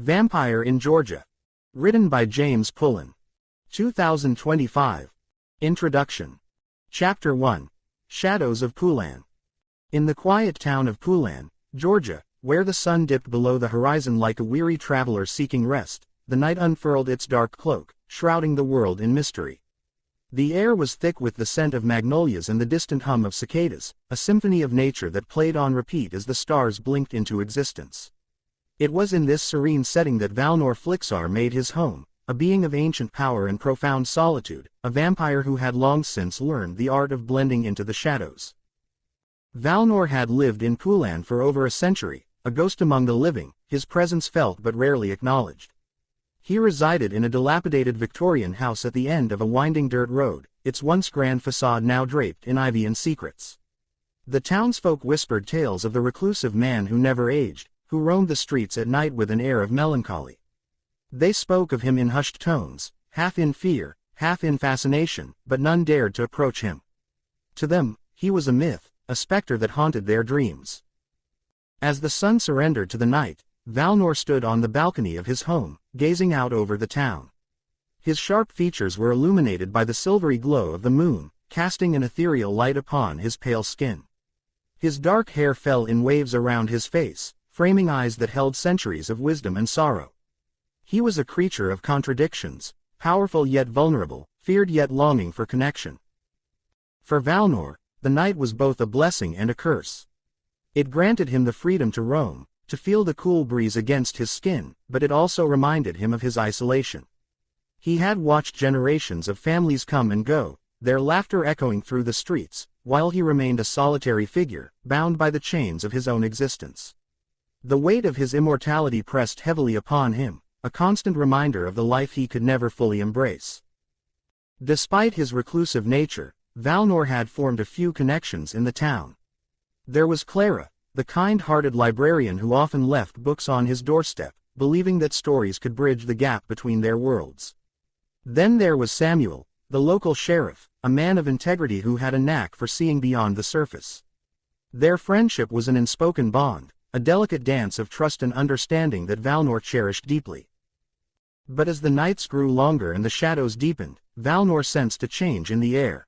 Vampire in Georgia. Written by James Pullen. 2025. Introduction. Chapter 1. Shadows of Pullen. In the quiet town of Pullen, Georgia, where the sun dipped below the horizon like a weary traveler seeking rest, the night unfurled its dark cloak, shrouding the world in mystery. The air was thick with the scent of magnolias and the distant hum of cicadas, a symphony of nature that played on repeat as the stars blinked into existence. It was in this serene setting that Valnor Flixar made his home, a being of ancient power and profound solitude, a vampire who had long since learned the art of blending into the shadows. Valnor had lived in Pullen for over a century, a ghost among the living, his presence felt but rarely acknowledged. He resided in a dilapidated Victorian house at the end of a winding dirt road, its once grand facade now draped in ivy and secrets. The townsfolk whispered tales of the reclusive man who never aged, who roamed the streets at night with an air of melancholy. They spoke of him in hushed tones, half in fear, half in fascination, but none dared to approach him. To them, he was a myth, a specter that haunted their dreams. As the sun surrendered to the night, Valnor stood on the balcony of his home, gazing out over the town. His sharp features were illuminated by the silvery glow of the moon, casting an ethereal light upon his pale skin. His dark hair fell in waves around his face, framing eyes that held centuries of wisdom and sorrow. He was a creature of contradictions, powerful yet vulnerable, feared yet longing for connection. For Valnor, the night was both a blessing and a curse. It granted him the freedom to roam, to feel the cool breeze against his skin, but it also reminded him of his isolation. He had watched generations of families come and go, their laughter echoing through the streets, while he remained a solitary figure, bound by the chains of his own existence. The weight of his immortality pressed heavily upon him, a constant reminder of the life he could never fully embrace. Despite his reclusive nature, Valnor had formed a few connections in the town. There was Clara, the kind-hearted librarian who often left books on his doorstep, believing that stories could bridge the gap between their worlds. Then there was Samuel, the local sheriff, a man of integrity who had a knack for seeing beyond the surface. Their friendship was an unspoken bond, a delicate dance of trust and understanding that Valnor cherished deeply. But as the nights grew longer and the shadows deepened, Valnor sensed a change in the air.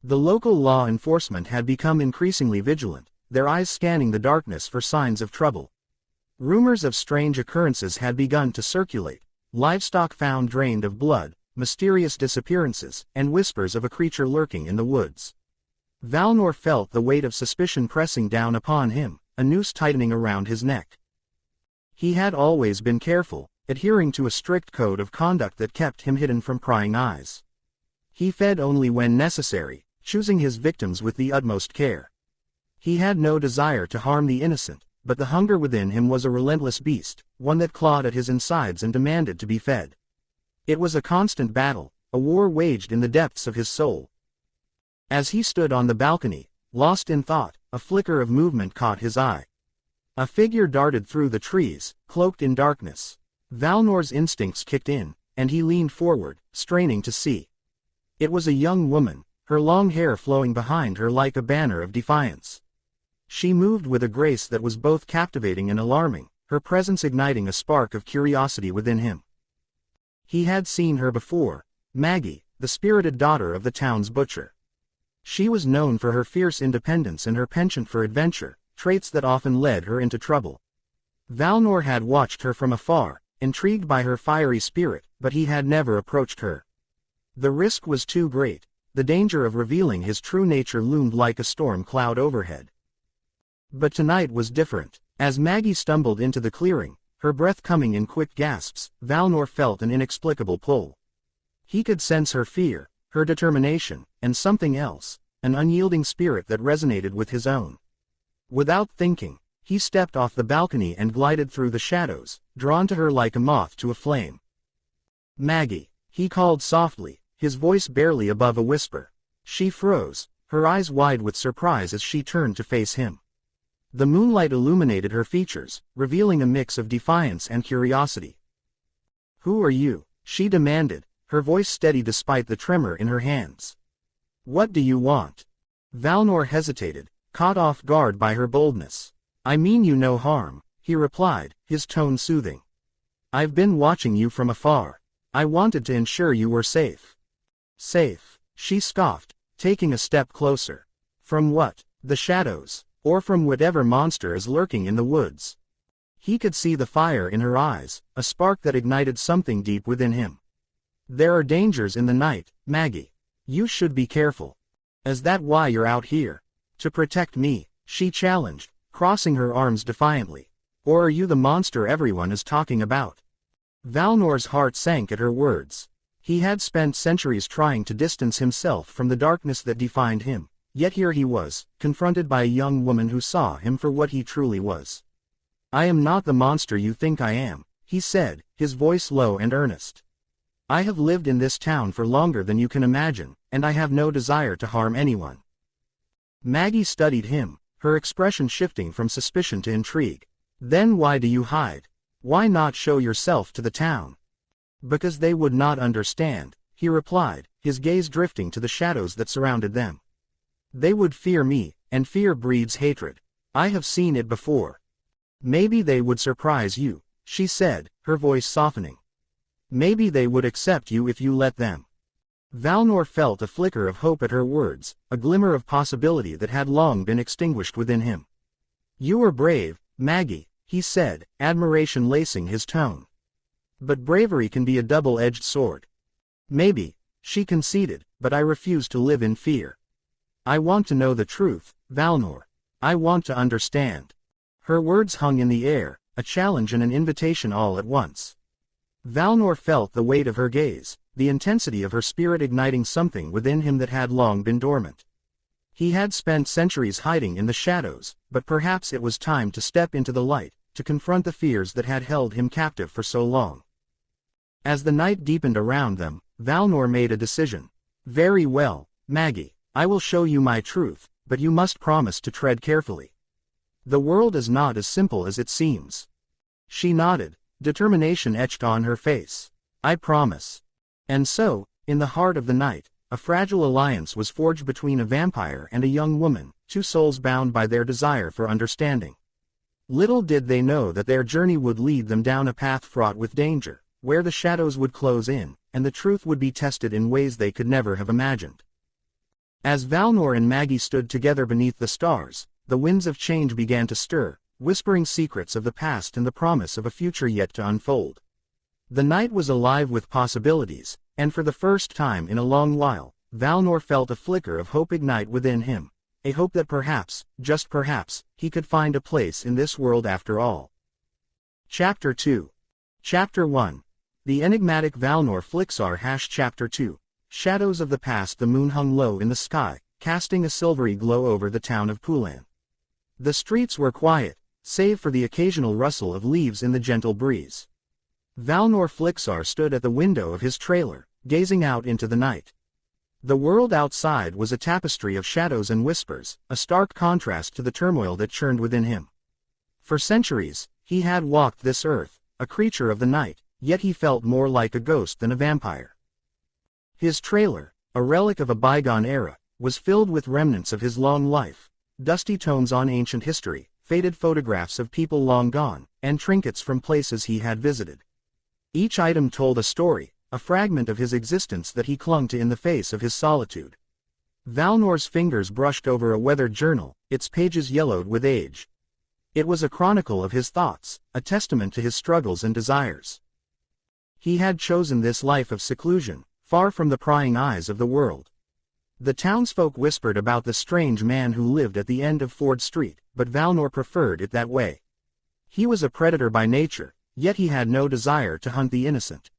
The local law enforcement had become increasingly vigilant, their eyes scanning the darkness for signs of trouble. Rumors of strange occurrences had begun to circulate, livestock found drained of blood, mysterious disappearances, and whispers of a creature lurking in the woods. Valnor felt the weight of suspicion pressing down upon him, a noose tightening around his neck. He had always been careful, adhering to a strict code of conduct that kept him hidden from prying eyes. He fed only when necessary, choosing his victims with the utmost care. He had no desire to harm the innocent, but the hunger within him was a relentless beast, one that clawed at his insides and demanded to be fed. It was a constant battle, a war waged in the depths of his soul. As he stood on the balcony, lost in thought, a flicker of movement caught his eye. A figure darted through the trees, cloaked in darkness. Valnor's instincts kicked in, and he leaned forward, straining to see. It was a young woman, her long hair flowing behind her like a banner of defiance. She moved with a grace that was both captivating and alarming, her presence igniting a spark of curiosity within him. He had seen her before, Maggie, the spirited daughter of the town's butcher. She was known for her fierce independence and her penchant for adventure, traits that often led her into trouble. Valnor had watched her from afar, intrigued by her fiery spirit, but he had never approached her. The risk was too great, the danger of revealing his true nature loomed like a storm cloud overhead. But tonight was different. As Maggie stumbled into the clearing, her breath coming in quick gasps, Valnor felt an inexplicable pull. He could sense her fear, her determination, and something else, an unyielding spirit that resonated with his own. Without thinking, he stepped off the balcony and glided through the shadows, drawn to her like a moth to a flame. "Maggie," he called softly, his voice barely above a whisper. She froze, her eyes wide with surprise as she turned to face him. The moonlight illuminated her features, revealing a mix of defiance and curiosity. "Who are you?" she demanded, her voice steady despite the tremor in her hands. "What do you want?" Valnor hesitated, caught off guard by her boldness. "I mean you no harm," he replied, his tone soothing. I've been watching you from afar. I wanted to ensure you were safe. Safe, she scoffed, taking a step closer. From what? The shadows, or from whatever monster is lurking in the woods? He could see the fire in her eyes, a spark that ignited something deep within him. There are dangers in the night, Maggie. You should be careful. Is that why you're out here? To protect me, she challenged, crossing her arms defiantly. Or are you the monster everyone is talking about? Valnor's heart sank at her words. He had spent centuries trying to distance himself from the darkness that defined him, yet here he was, confronted by a young woman who saw him for what he truly was. I am not the monster you think I am, he said, his voice low and earnest. I have lived in this town for longer than you can imagine, and I have no desire to harm anyone. Maggie studied him, her expression shifting from suspicion to intrigue. Then why do you hide? Why not show yourself to the town? Because they would not understand, he replied, his gaze drifting to the shadows that surrounded them. They would fear me, and fear breeds hatred. I have seen it before. Maybe they would surprise you, she said, her voice softening. Maybe they would accept you if you let them. Valnor felt a flicker of hope at her words, a glimmer of possibility that had long been extinguished within him. You are brave, Maggie, he said, admiration lacing his tone. But bravery can be a double-edged sword. Maybe, she conceded, but I refuse to live in fear. I want to know the truth, Valnor. I want to understand. Her words hung in the air, a challenge and an invitation all at once. Valnor felt the weight of her gaze, the intensity of her spirit igniting something within him that had long been dormant. He had spent centuries hiding in the shadows, but perhaps it was time to step into the light, to confront the fears that had held him captive for so long. As the night deepened around them, Valnor made a decision. Very well, Maggie, I will show you my truth, but you must promise to tread carefully. The world is not as simple as it seems. She nodded, determination etched on her face. I promise. And so, in the heart of the night, a fragile alliance was forged between a vampire and a young woman, two souls bound by their desire for understanding. Little did they know that their journey would lead them down a path fraught with danger, where the shadows would close in, and the truth would be tested in ways they could never have imagined. As Valnor and Maggie stood together beneath the stars, the winds of change began to stir, whispering secrets of the past and the promise of a future yet to unfold. The night was alive with possibilities, and for the first time in a long while, Valnor felt a flicker of hope ignite within him, a hope that perhaps, just perhaps, he could find a place in this world after all. Chapter 2. Chapter 1. The enigmatic Valnor Flixar Chapter 2. Shadows of the past. The moon hung low in the sky, casting a silvery glow over the town of Pullen. The streets were quiet, save for the occasional rustle of leaves in the gentle breeze. Valnor Flixar stood at the window of his trailer, gazing out into the night. The world outside was a tapestry of shadows and whispers, a stark contrast to the turmoil that churned within him. For centuries, he had walked this earth, a creature of the night, yet he felt more like a ghost than a vampire. His trailer, a relic of a bygone era, was filled with remnants of his long life, dusty tomes on ancient history, faded photographs of people long gone, and trinkets from places he had visited. Each item told a story, a fragment of his existence that he clung to in the face of his solitude. Valnor's fingers brushed over a weathered journal, its pages yellowed with age. It was a chronicle of his thoughts, a testament to his struggles and desires. He had chosen this life of seclusion, far from the prying eyes of the world. The townsfolk whispered about the strange man who lived at the end of Ford Street, but Valnor preferred it that way. He was a predator by nature, yet he had no desire to hunt the innocent.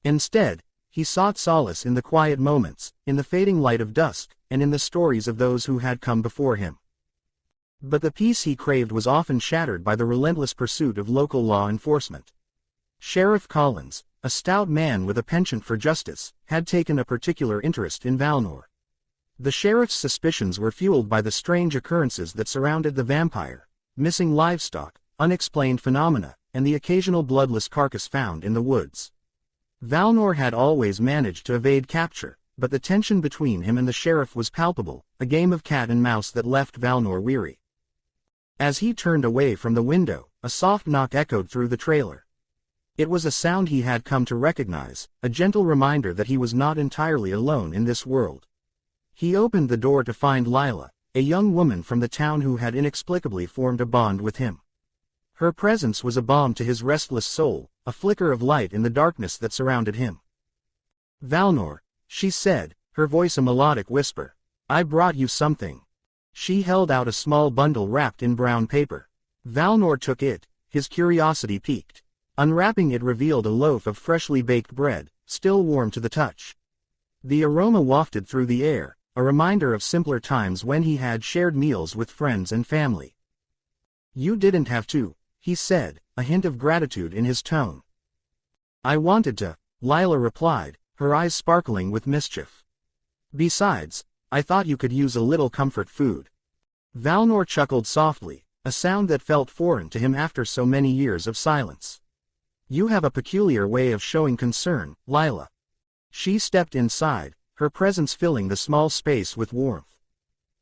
Instead, he sought solace in the quiet moments, in the fading light of dusk, and in the stories of those who had come before him. But the peace he craved was often shattered by the relentless pursuit of local law enforcement. Sheriff Collins, a stout man with a penchant for justice, had taken a particular interest in Valnor. The sheriff's suspicions were fueled by the strange occurrences that surrounded the vampire, missing livestock, unexplained phenomena, and the occasional bloodless carcass found in the woods. Valnor had always managed to evade capture, but the tension between him and the sheriff was palpable, a game of cat and mouse that left Valnor weary. As he turned away from the window, a soft knock echoed through the trailer. It was a sound he had come to recognize, a gentle reminder that he was not entirely alone in this world. He opened the door to find Lila, a young woman from the town who had inexplicably formed a bond with him. Her presence was a balm to his restless soul, a flicker of light in the darkness that surrounded him. "Valnor," she said, her voice a melodic whisper. "I brought you something." She held out a small bundle wrapped in brown paper. Valnor took it, his curiosity piqued. Unwrapping it revealed a loaf of freshly baked bread, still warm to the touch. The aroma wafted through the air, a reminder of simpler times when he had shared meals with friends and family. "You didn't have to," he said, a hint of gratitude in his tone. "I wanted to," Lila replied, her eyes sparkling with mischief. "Besides, I thought you could use a little comfort food." Valnor chuckled softly, a sound that felt foreign to him after so many years of silence. "You have a peculiar way of showing concern, Lila." She stepped inside, her presence filling the small space with warmth.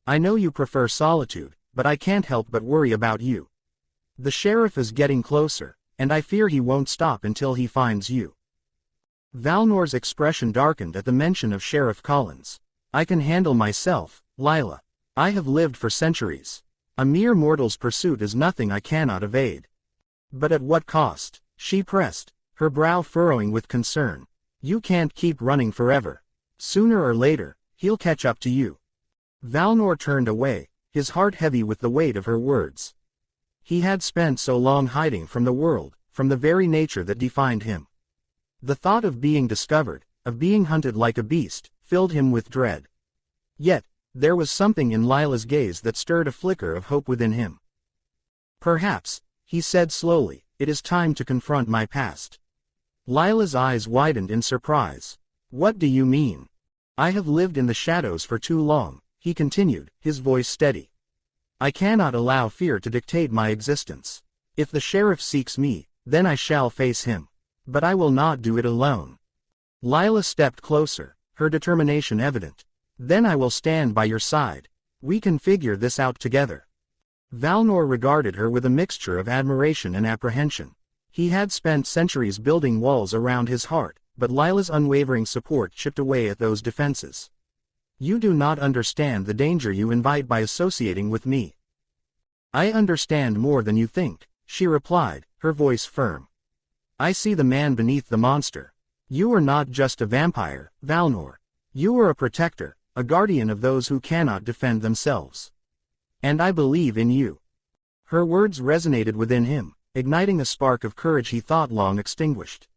"I know you prefer solitude, but I can't help but worry about you. The sheriff is getting closer, and I fear he won't stop until he finds you." Valnor's expression darkened at the mention of Sheriff Collins. "I can handle myself, Lila. I have lived for centuries. A mere mortal's pursuit is nothing I cannot evade." "But at what cost?" she pressed, her brow furrowing with concern. "You can't keep running forever. Sooner or later, he'll catch up to you." Valnor turned away, his heart heavy with the weight of her words. He had spent so long hiding from the world, from the very nature that defined him. The thought of being discovered, of being hunted like a beast, filled him with dread. Yet, there was something in Lila's gaze that stirred a flicker of hope within him. "Perhaps," he said slowly, "it is time to confront my past." Lila's eyes widened in surprise. "What do you mean?" "I have lived in the shadows for too long," he continued, his voice steady. "I cannot allow fear to dictate my existence. If the sheriff seeks me, then I shall face him. But I will not do it alone." Lila stepped closer, her determination evident. "Then I will stand by your side. We can figure this out together." Valnor regarded her with a mixture of admiration and apprehension. He had spent centuries building walls around his heart, but Lila's unwavering support chipped away at those defenses. "You do not understand the danger you invite by associating with me." "I understand more than you think," she replied, her voice firm. "I see the man beneath the monster. You are not just a vampire, Valnor. You are a protector, a guardian of those who cannot defend themselves. And I believe in you." Her words resonated within him, igniting a spark of courage he thought long extinguished.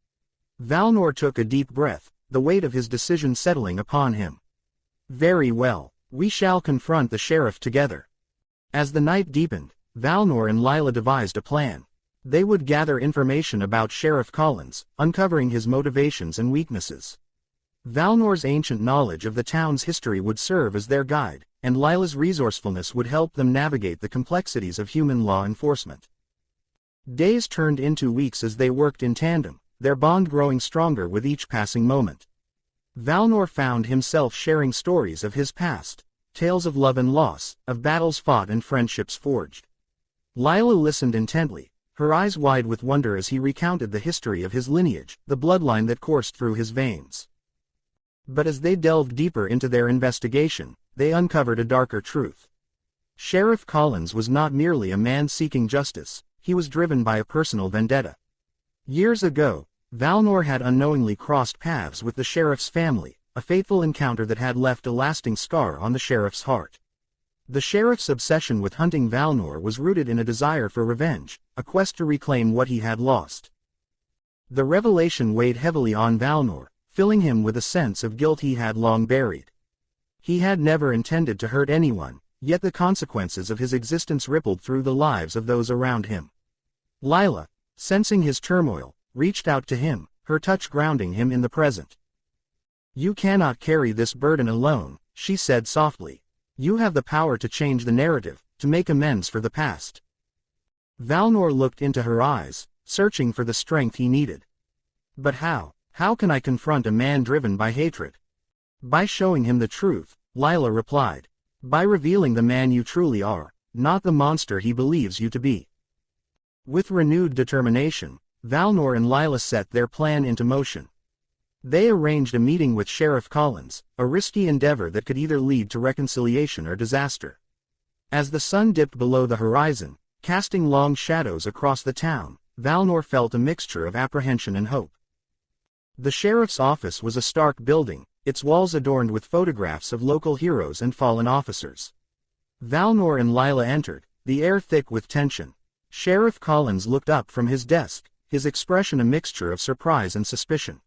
Valnor took a deep breath, the weight of his decision settling upon him. "Very well, we shall confront the sheriff together." As the night deepened, Valnor and Lila devised a plan. They would gather information about Sheriff Collins, uncovering his motivations and weaknesses. Valnor's ancient knowledge of the town's history would serve as their guide, and Lila's resourcefulness would help them navigate the complexities of human law enforcement. Days turned into weeks as they worked in tandem, their bond growing stronger with each passing moment. Valnor found himself sharing stories of his past, tales of love and loss, of battles fought and friendships forged. Lila listened intently, her eyes wide with wonder as he recounted the history of his lineage, the bloodline that coursed through his veins. But as they delved deeper into their investigation, they uncovered a darker truth. Sheriff Collins was not merely a man seeking justice, he was driven by a personal vendetta. Years ago, Valnor had unknowingly crossed paths with the sheriff's family, a fateful encounter that had left a lasting scar on the sheriff's heart. The sheriff's obsession with hunting Valnor was rooted in a desire for revenge, a quest to reclaim what he had lost. The revelation weighed heavily on Valnor, filling him with a sense of guilt he had long buried. He had never intended to hurt anyone, yet the consequences of his existence rippled through the lives of those around him. Lila, sensing his turmoil, reached out to him, her touch grounding him in the present. "You cannot carry this burden alone," she said softly. "You have the power to change the narrative, to make amends for the past." Valnor looked into her eyes, searching for the strength he needed. "But how? How can I confront a man driven by hatred?" "By showing him the truth," Lila replied. "By revealing the man you truly are, not the monster he believes you to be." With renewed determination, Valnor and Lila set their plan into motion. They arranged a meeting with Sheriff Collins, a risky endeavor that could either lead to reconciliation or disaster. As the sun dipped below the horizon, casting long shadows across the town, Valnor felt a mixture of apprehension and hope. The sheriff's office was a stark building, its walls adorned with photographs of local heroes and fallen officers. Valnor and Lila entered, the air thick with tension. Sheriff Collins looked up from his desk, his expression a mixture of surprise and suspicion.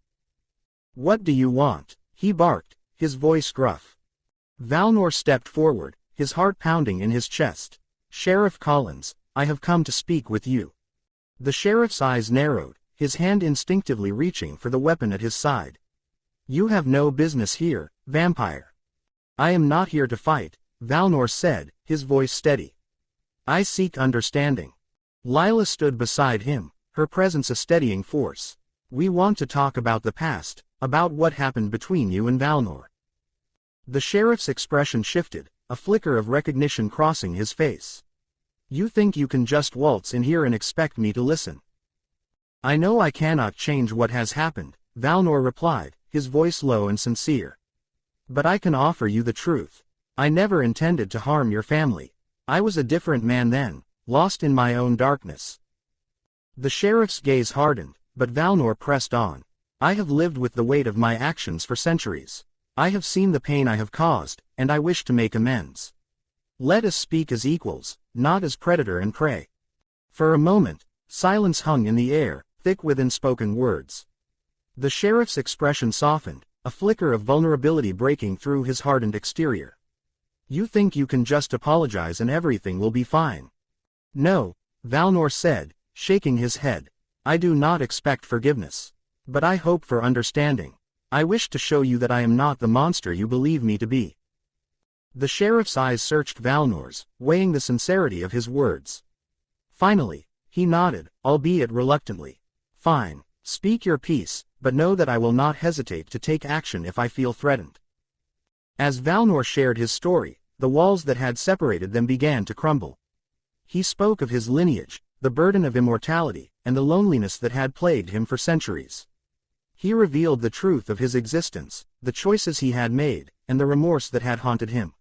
"What do you want?" he barked, his voice gruff. Valnor stepped forward, his heart pounding in his chest. "Sheriff Collins, I have come to speak with you." The sheriff's eyes narrowed, his hand instinctively reaching for the weapon at his side. "You have no business here, vampire." "I am not here to fight," Valnor said, his voice steady. "I seek understanding." Lila stood beside him, her presence a steadying force. "We want to talk about the past, about what happened between you and Valnor." The sheriff's expression shifted, a flicker of recognition crossing his face. "You think you can just waltz in here and expect me to listen?" "I know I cannot change what has happened," Valnor replied, his voice low and sincere. "But I can offer you the truth. I never intended to harm your family. I was a different man then, lost in my own darkness." The sheriff's gaze hardened, but Valnor pressed on. "I have lived with the weight of my actions for centuries. I have seen the pain I have caused, and I wish to make amends. Let us speak as equals, not as predator and prey." For a moment, silence hung in the air, thick with unspoken words. The sheriff's expression softened, a flicker of vulnerability breaking through his hardened exterior. "You think you can just apologize and everything will be fine?" "No," Valnor said, shaking his head. "I do not expect forgiveness. But I hope for understanding. I wish to show you that I am not the monster you believe me to be." The sheriff's eyes searched Valnor's, weighing the sincerity of his words. Finally, he nodded, albeit reluctantly. "Fine, speak your piece, but know that I will not hesitate to take action if I feel threatened." As Valnor shared his story, the walls that had separated them began to crumble. He spoke of his lineage, the burden of immortality, and the loneliness that had plagued him for centuries. He revealed the truth of his existence, the choices he had made, and the remorse that had haunted him.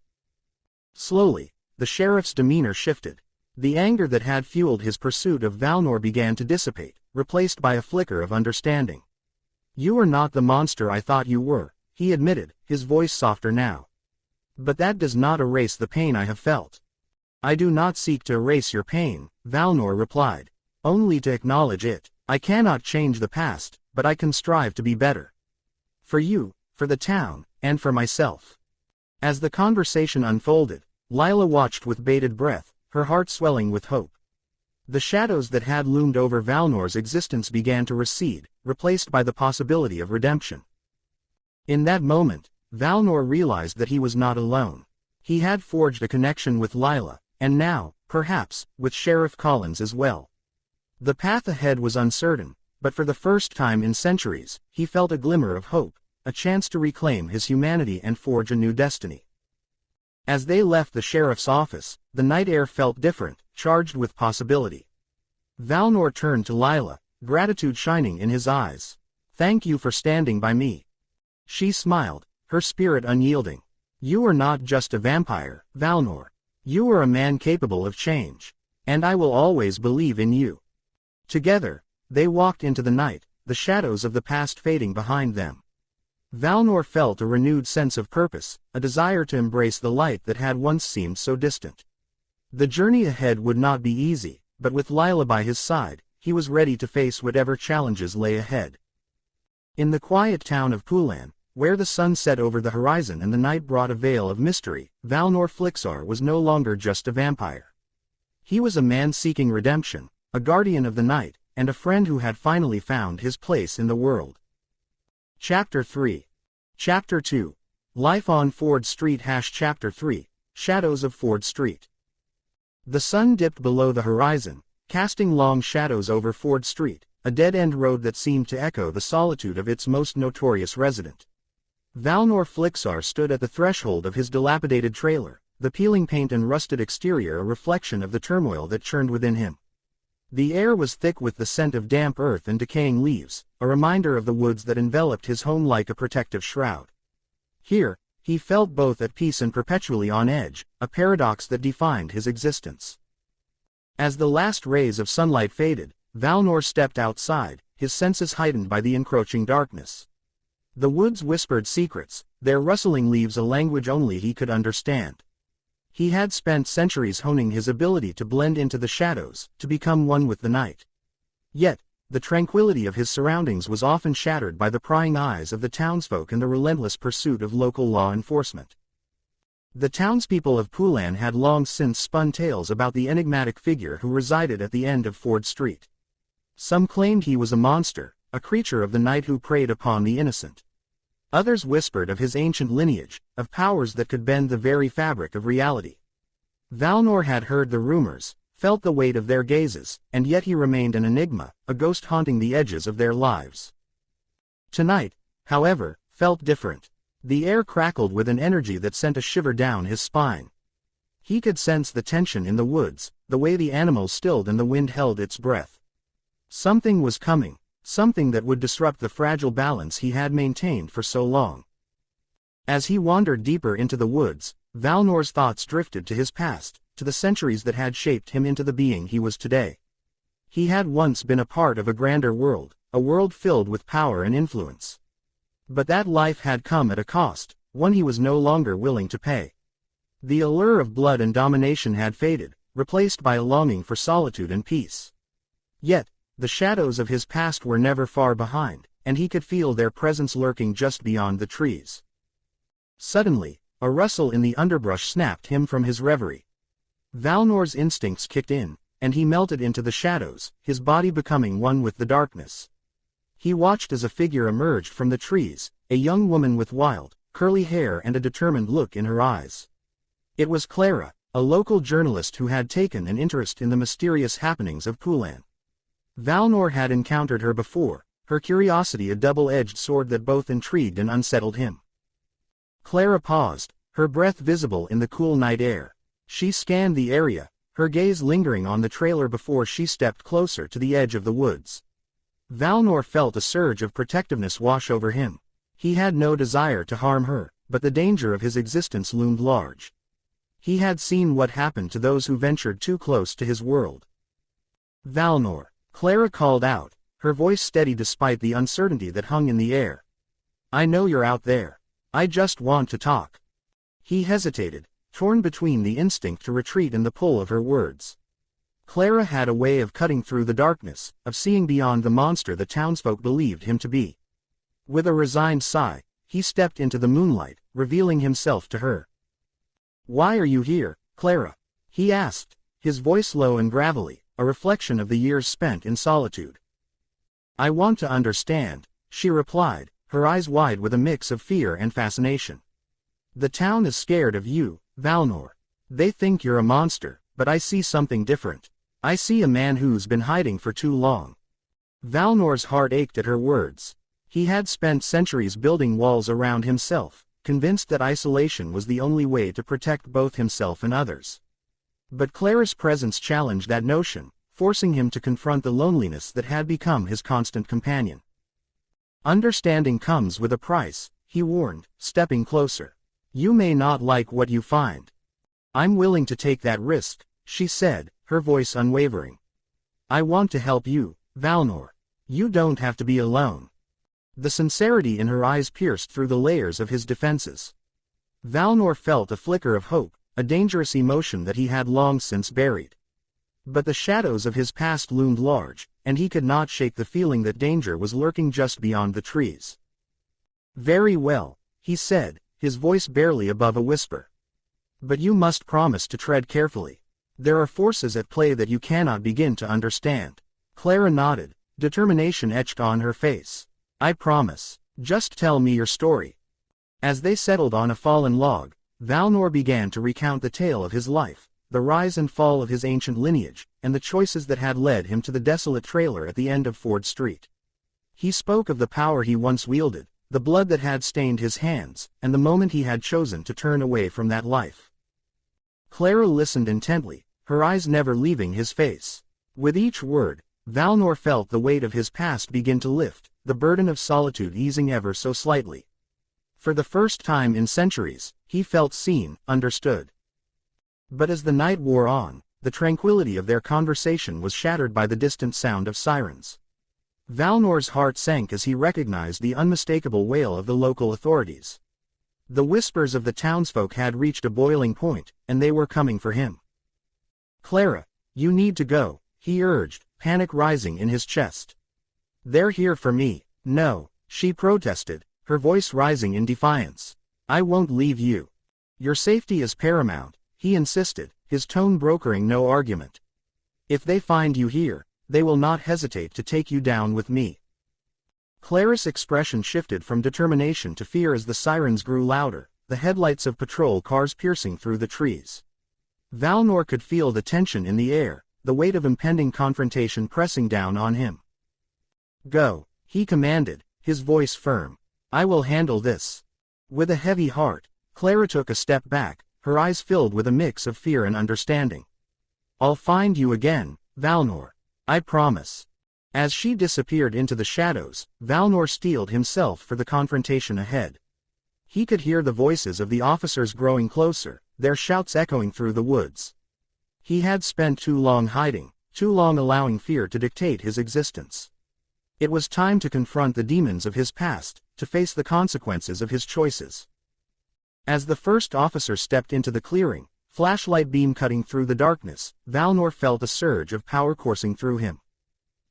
Slowly, the sheriff's demeanor shifted. The anger that had fueled his pursuit of Valnor began to dissipate, replaced by a flicker of understanding. "You are not the monster I thought you were," he admitted, his voice softer now. "But that does not erase the pain I have felt." "I do not seek to erase your pain," Valnor replied. "Only to acknowledge it. I cannot change the past, but I can strive to be better. For you, for the town, and for myself." As the conversation unfolded, Lila watched with bated breath, her heart swelling with hope. The shadows that had loomed over Valnor's existence began to recede, replaced by the possibility of redemption. In that moment, Valnor realized that he was not alone. He had forged a connection with Lila, and now, perhaps, with Sheriff Collins as well. The path ahead was uncertain, but for the first time in centuries, he felt a glimmer of hope, a chance to reclaim his humanity and forge a new destiny. As they left the sheriff's office, the night air felt different, charged with possibility. Valnor turned to Lila, gratitude shining in his eyes. "Thank you for standing by me." She smiled, her spirit unyielding. "You are not just a vampire, Valnor. You are a man capable of change. And I will always believe in you." Together, they walked into the night, the shadows of the past fading behind them. Valnor felt a renewed sense of purpose, a desire to embrace the light that had once seemed so distant. The journey ahead would not be easy, but with Lila by his side, he was ready to face whatever challenges lay ahead. In the quiet town of Pullen, where the sun set over the horizon and the night brought a veil of mystery, Valnor Flixar was no longer just a vampire. He was a man seeking redemption, a guardian of the night, and a friend who had finally found his place in the world. Chapter 3. Chapter 2. Life on Ford Street. Chapter 3. Shadows of Ford Street. The sun dipped below the horizon, casting long shadows over Ford Street, a dead-end road that seemed to echo the solitude of its most notorious resident. Valnor Flixar stood at the threshold of his dilapidated trailer, the peeling paint and rusted exterior a reflection of the turmoil that churned within him. The air was thick with the scent of damp earth and decaying leaves, a reminder of the woods that enveloped his home like a protective shroud. Here, he felt both at peace and perpetually on edge, a paradox that defined his existence. As the last rays of sunlight faded, Valnor stepped outside, his senses heightened by the encroaching darkness. The woods whispered secrets, their rustling leaves a language only he could understand. He had spent centuries honing his ability to blend into the shadows, to become one with the night. Yet, the tranquility of his surroundings was often shattered by the prying eyes of the townsfolk and the relentless pursuit of local law enforcement. The townspeople of Pullen had long since spun tales about the enigmatic figure who resided at the end of Ford Street. Some claimed he was a monster, a creature of the night who preyed upon the innocent. Others whispered of his ancient lineage, of powers that could bend the very fabric of reality. Valnor had heard the rumors, felt the weight of their gazes, and yet he remained an enigma, a ghost haunting the edges of their lives. Tonight, however, felt different. The air crackled with an energy that sent a shiver down his spine. He could sense the tension in the woods, the way the animals stilled and the wind held its breath. Something was coming, something that would disrupt the fragile balance he had maintained for so long. As he wandered deeper into the woods, Valnor's thoughts drifted to his past, to the centuries that had shaped him into the being he was today. He had once been a part of a grander world, a world filled with power and influence. But that life had come at a cost, one he was no longer willing to pay. The allure of blood and domination had faded, replaced by a longing for solitude and peace. Yet, the shadows of his past were never far behind, and he could feel their presence lurking just beyond the trees. Suddenly, a rustle in the underbrush snapped him from his reverie. Valnor's instincts kicked in, and he melted into the shadows, his body becoming one with the darkness. He watched as a figure emerged from the trees, a young woman with wild, curly hair and a determined look in her eyes. It was Clara, a local journalist who had taken an interest in the mysterious happenings of Pullen. Valnor had encountered her before, her curiosity a double-edged sword that both intrigued and unsettled him. Clara paused, her breath visible in the cool night air. She scanned the area, her gaze lingering on the trailer before she stepped closer to the edge of the woods. Valnor felt a surge of protectiveness wash over him. He had no desire to harm her, but the danger of his existence loomed large. He had seen what happened to those who ventured too close to his world. Valnor, Clara called out, her voice steady despite the uncertainty that hung in the air. I know you're out there. I just want to talk. He hesitated, torn between the instinct to retreat and the pull of her words. Clara had a way of cutting through the darkness, of seeing beyond the monster the townsfolk believed him to be. With a resigned sigh, he stepped into the moonlight, revealing himself to her. Why are you here, Clara? He asked, his voice low and gravelly, a reflection of the years spent in solitude. I want to understand, she replied, her eyes wide with a mix of fear and fascination. The town is scared of you, Valnor. They think you're a monster, but I see something different. I see a man who's been hiding for too long. Valnor's heart ached at her words. He had spent centuries building walls around himself, convinced that isolation was the only way to protect both himself and others. But Clara's presence challenged that notion, forcing him to confront the loneliness that had become his constant companion. Understanding comes with a price, he warned, stepping closer. You may not like what you find. I'm willing to take that risk, she said, her voice unwavering. I want to help you, Valnor. You don't have to be alone. The sincerity in her eyes pierced through the layers of his defenses. Valnor felt a flicker of hope, a dangerous emotion that he had long since buried. But the shadows of his past loomed large, and he could not shake the feeling that danger was lurking just beyond the trees. Very well, he said, his voice barely above a whisper. But you must promise to tread carefully. There are forces at play that you cannot begin to understand. Clara nodded, determination etched on her face. I promise. Just tell me your story. As they settled on a fallen log, Valnor began to recount the tale of his life, the rise and fall of his ancient lineage, and the choices that had led him to the desolate trailer at the end of Ford Street. He spoke of the power he once wielded, the blood that had stained his hands, and the moment he had chosen to turn away from that life. Clara listened intently, her eyes never leaving his face. With each word, Valnor felt the weight of his past begin to lift, the burden of solitude easing ever so slightly. For the first time in centuries, he felt seen, understood. But as the night wore on, the tranquility of their conversation was shattered by the distant sound of sirens. Valnor's heart sank as he recognized the unmistakable wail of the local authorities. The whispers of the townsfolk had reached a boiling point, and they were coming for him. "Clara, you need to go," he urged, panic rising in his chest. "They're here for me." "No," she protested, her voice rising in defiance. "I won't leave you. Your safety is paramount," he insisted, his tone brokering no argument. "If they find you here, they will not hesitate to take you down with me." Clara's expression shifted from determination to fear as the sirens grew louder, the headlights of patrol cars piercing through the trees. Valnor could feel the tension in the air, the weight of impending confrontation pressing down on him. "Go," he commanded, his voice firm. "I will handle this." With a heavy heart, Clara took a step back, her eyes filled with a mix of fear and understanding. "I'll find you again, Valnor. I promise." As she disappeared into the shadows, Valnor steeled himself for the confrontation ahead. He could hear the voices of the officers growing closer, their shouts echoing through the woods. He had spent too long hiding, too long allowing fear to dictate his existence. It was time to confront the demons of his past, to face the consequences of his choices. As the first officer stepped into the clearing, flashlight beam cutting through the darkness, Valnor felt a surge of power coursing through him.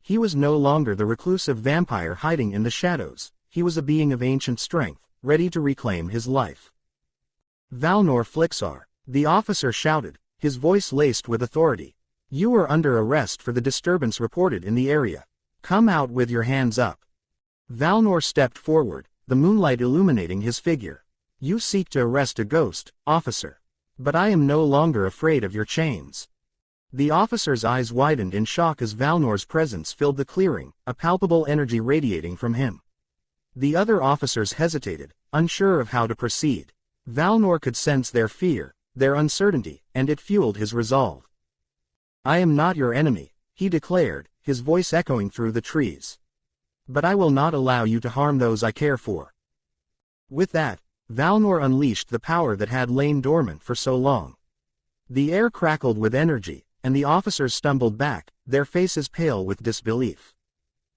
He was no longer the reclusive vampire hiding in the shadows, he was a being of ancient strength, ready to reclaim his life. "Valnor Flixar," the officer shouted, his voice laced with authority. "You are under arrest for the disturbance reported in the area. Come out with your hands up." Valnor stepped forward, the moonlight illuminating his figure. "You seek to arrest a ghost, officer. But I am no longer afraid of your chains." The officer's eyes widened in shock as Valnor's presence filled the clearing, a palpable energy radiating from him. The other officers hesitated, unsure of how to proceed. Valnor could sense their fear, their uncertainty, and it fueled his resolve. "I am not your enemy," he declared, his voice echoing through the trees. "But I will not allow you to harm those I care for." With that, Valnor unleashed the power that had lain dormant for so long. The air crackled with energy, and the officers stumbled back, their faces pale with disbelief.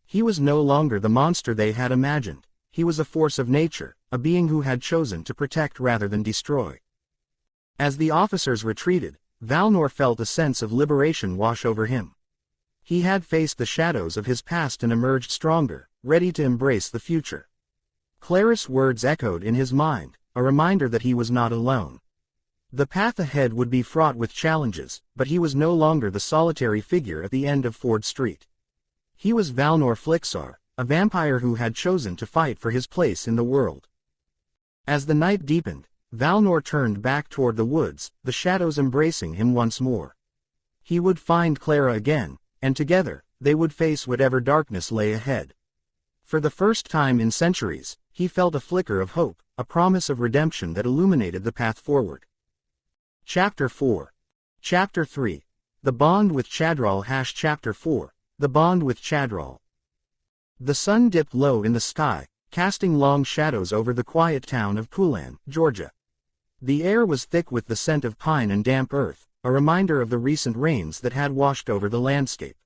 He was no longer the monster they had imagined, he was a force of nature, a being who had chosen to protect rather than destroy. As the officers retreated, Valnor felt a sense of liberation wash over him. He had faced the shadows of his past and emerged stronger, ready to embrace the future. Clara's words echoed in his mind, a reminder that he was not alone. The path ahead would be fraught with challenges, but he was no longer the solitary figure at the end of Ford Street. He was Valnor Flixar, a vampire who had chosen to fight for his place in the world. As the night deepened, Valnor turned back toward the woods, the shadows embracing him once more. He would find Clara again, and together, they would face whatever darkness lay ahead. For the first time in centuries, he felt a flicker of hope, a promise of redemption that illuminated the path forward. Chapter 4. Chapter 3. The Bond with Chadral. Chapter 4. The Bond with Chadral. The sun dipped low in the sky, casting long shadows over the quiet town of Pullen, Georgia. The air was thick with the scent of pine and damp earth, a reminder of the recent rains that had washed over the landscape.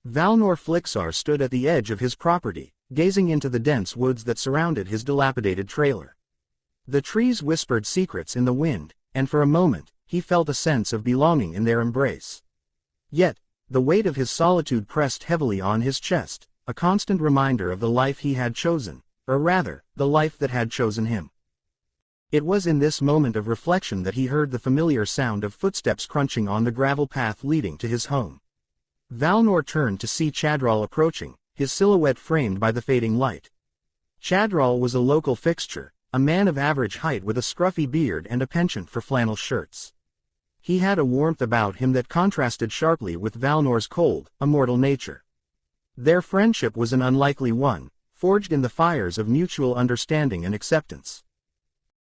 Valnor Flixar stood at the edge of his property, gazing into the dense woods that surrounded his dilapidated trailer. The trees whispered secrets in the wind, and for a moment, he felt a sense of belonging in their embrace. Yet, the weight of his solitude pressed heavily on his chest, a constant reminder of the life he had chosen, or rather, the life that had chosen him. It was in this moment of reflection that he heard the familiar sound of footsteps crunching on the gravel path leading to his home. Valnor turned to see Chadral approaching, his silhouette framed by the fading light. Chadral was a local fixture, a man of average height with a scruffy beard and a penchant for flannel shirts. He had a warmth about him that contrasted sharply with Valnor's cold, immortal nature. Their friendship was an unlikely one, forged in the fires of mutual understanding and acceptance.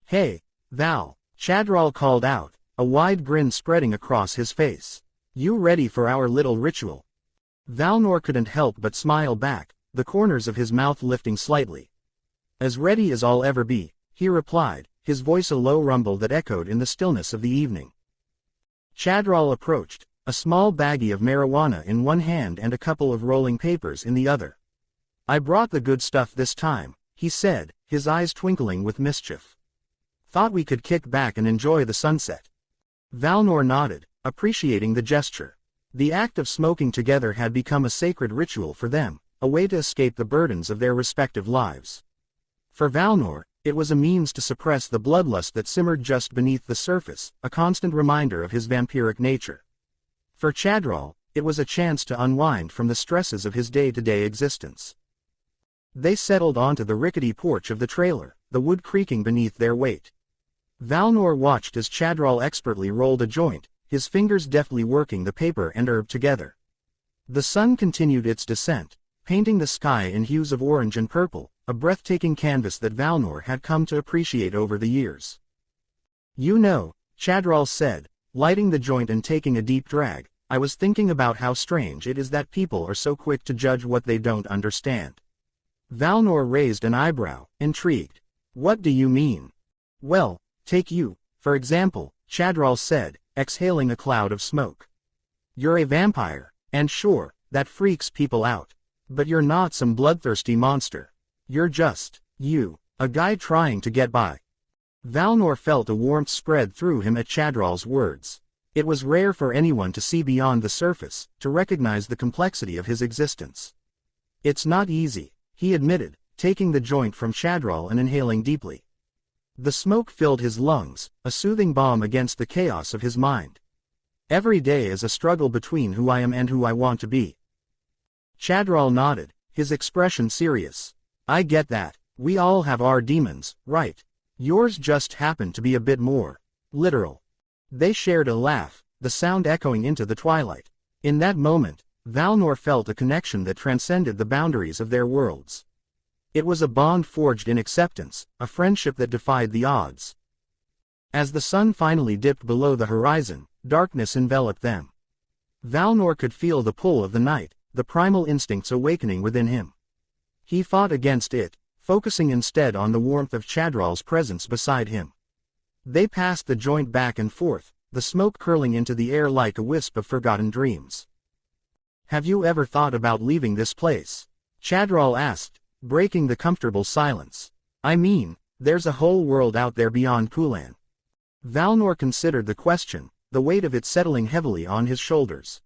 "Hey, Val," Chadral called out, a wide grin spreading across his face. "You ready for our little ritual?" Valnor couldn't help but smile back, the corners of his mouth lifting slightly. As ready as I'll ever be, he replied, his voice a low rumble that echoed in the stillness of the evening. Chadral approached, a small baggie of marijuana in one hand and a couple of rolling papers in the other. I brought the good stuff this time, he said, his eyes twinkling with mischief. Thought we could kick back and enjoy the sunset. Valnor nodded, appreciating the gesture. The act of smoking together had become a sacred ritual for them, a way to escape the burdens of their respective lives. For Valnor, it was a means to suppress the bloodlust that simmered just beneath the surface, a constant reminder of his vampiric nature. For Chadral, it was a chance to unwind from the stresses of his day-to-day existence. They settled onto the rickety porch of the trailer, the wood creaking beneath their weight. Valnor watched as Chadral expertly rolled a joint, his fingers deftly working the paper and herb together. The sun continued its descent, painting the sky in hues of orange and purple, a breathtaking canvas that Valnor had come to appreciate over the years. You know, Chadral said, lighting the joint and taking a deep drag, I was thinking about how strange it is that people are so quick to judge what they don't understand. Valnor raised an eyebrow, intrigued. What do you mean? Well, take you, for example, Chadral said, exhaling a cloud of smoke. You're a vampire, and sure, that freaks people out. But you're not some bloodthirsty monster. You're just, you, a guy trying to get by. Valnor felt a warmth spread through him at Chadral's words. It was rare for anyone to see beyond the surface, to recognize the complexity of his existence. It's not easy, he admitted, taking the joint from Chadral and inhaling deeply. The smoke filled his lungs, a soothing balm against the chaos of his mind. Every day is a struggle between who I am and who I want to be. Chadral nodded, his expression serious. I get that, we all have our demons, right? Yours just happened to be a bit more literal. They shared a laugh, the sound echoing into the twilight. In that moment, Valnor felt a connection that transcended the boundaries of their worlds. It was a bond forged in acceptance, a friendship that defied the odds. As the sun finally dipped below the horizon, darkness enveloped them. Valnor could feel the pull of the night, the primal instincts awakening within him. He fought against it, focusing instead on the warmth of Chadral's presence beside him. They passed the joint back and forth, the smoke curling into the air like a wisp of forgotten dreams. Have you ever thought about leaving this place? Chadral asked, breaking the comfortable silence. I mean, there's a whole world out there beyond Pullen. Valnor considered the question, the weight of it settling heavily on his shoulders.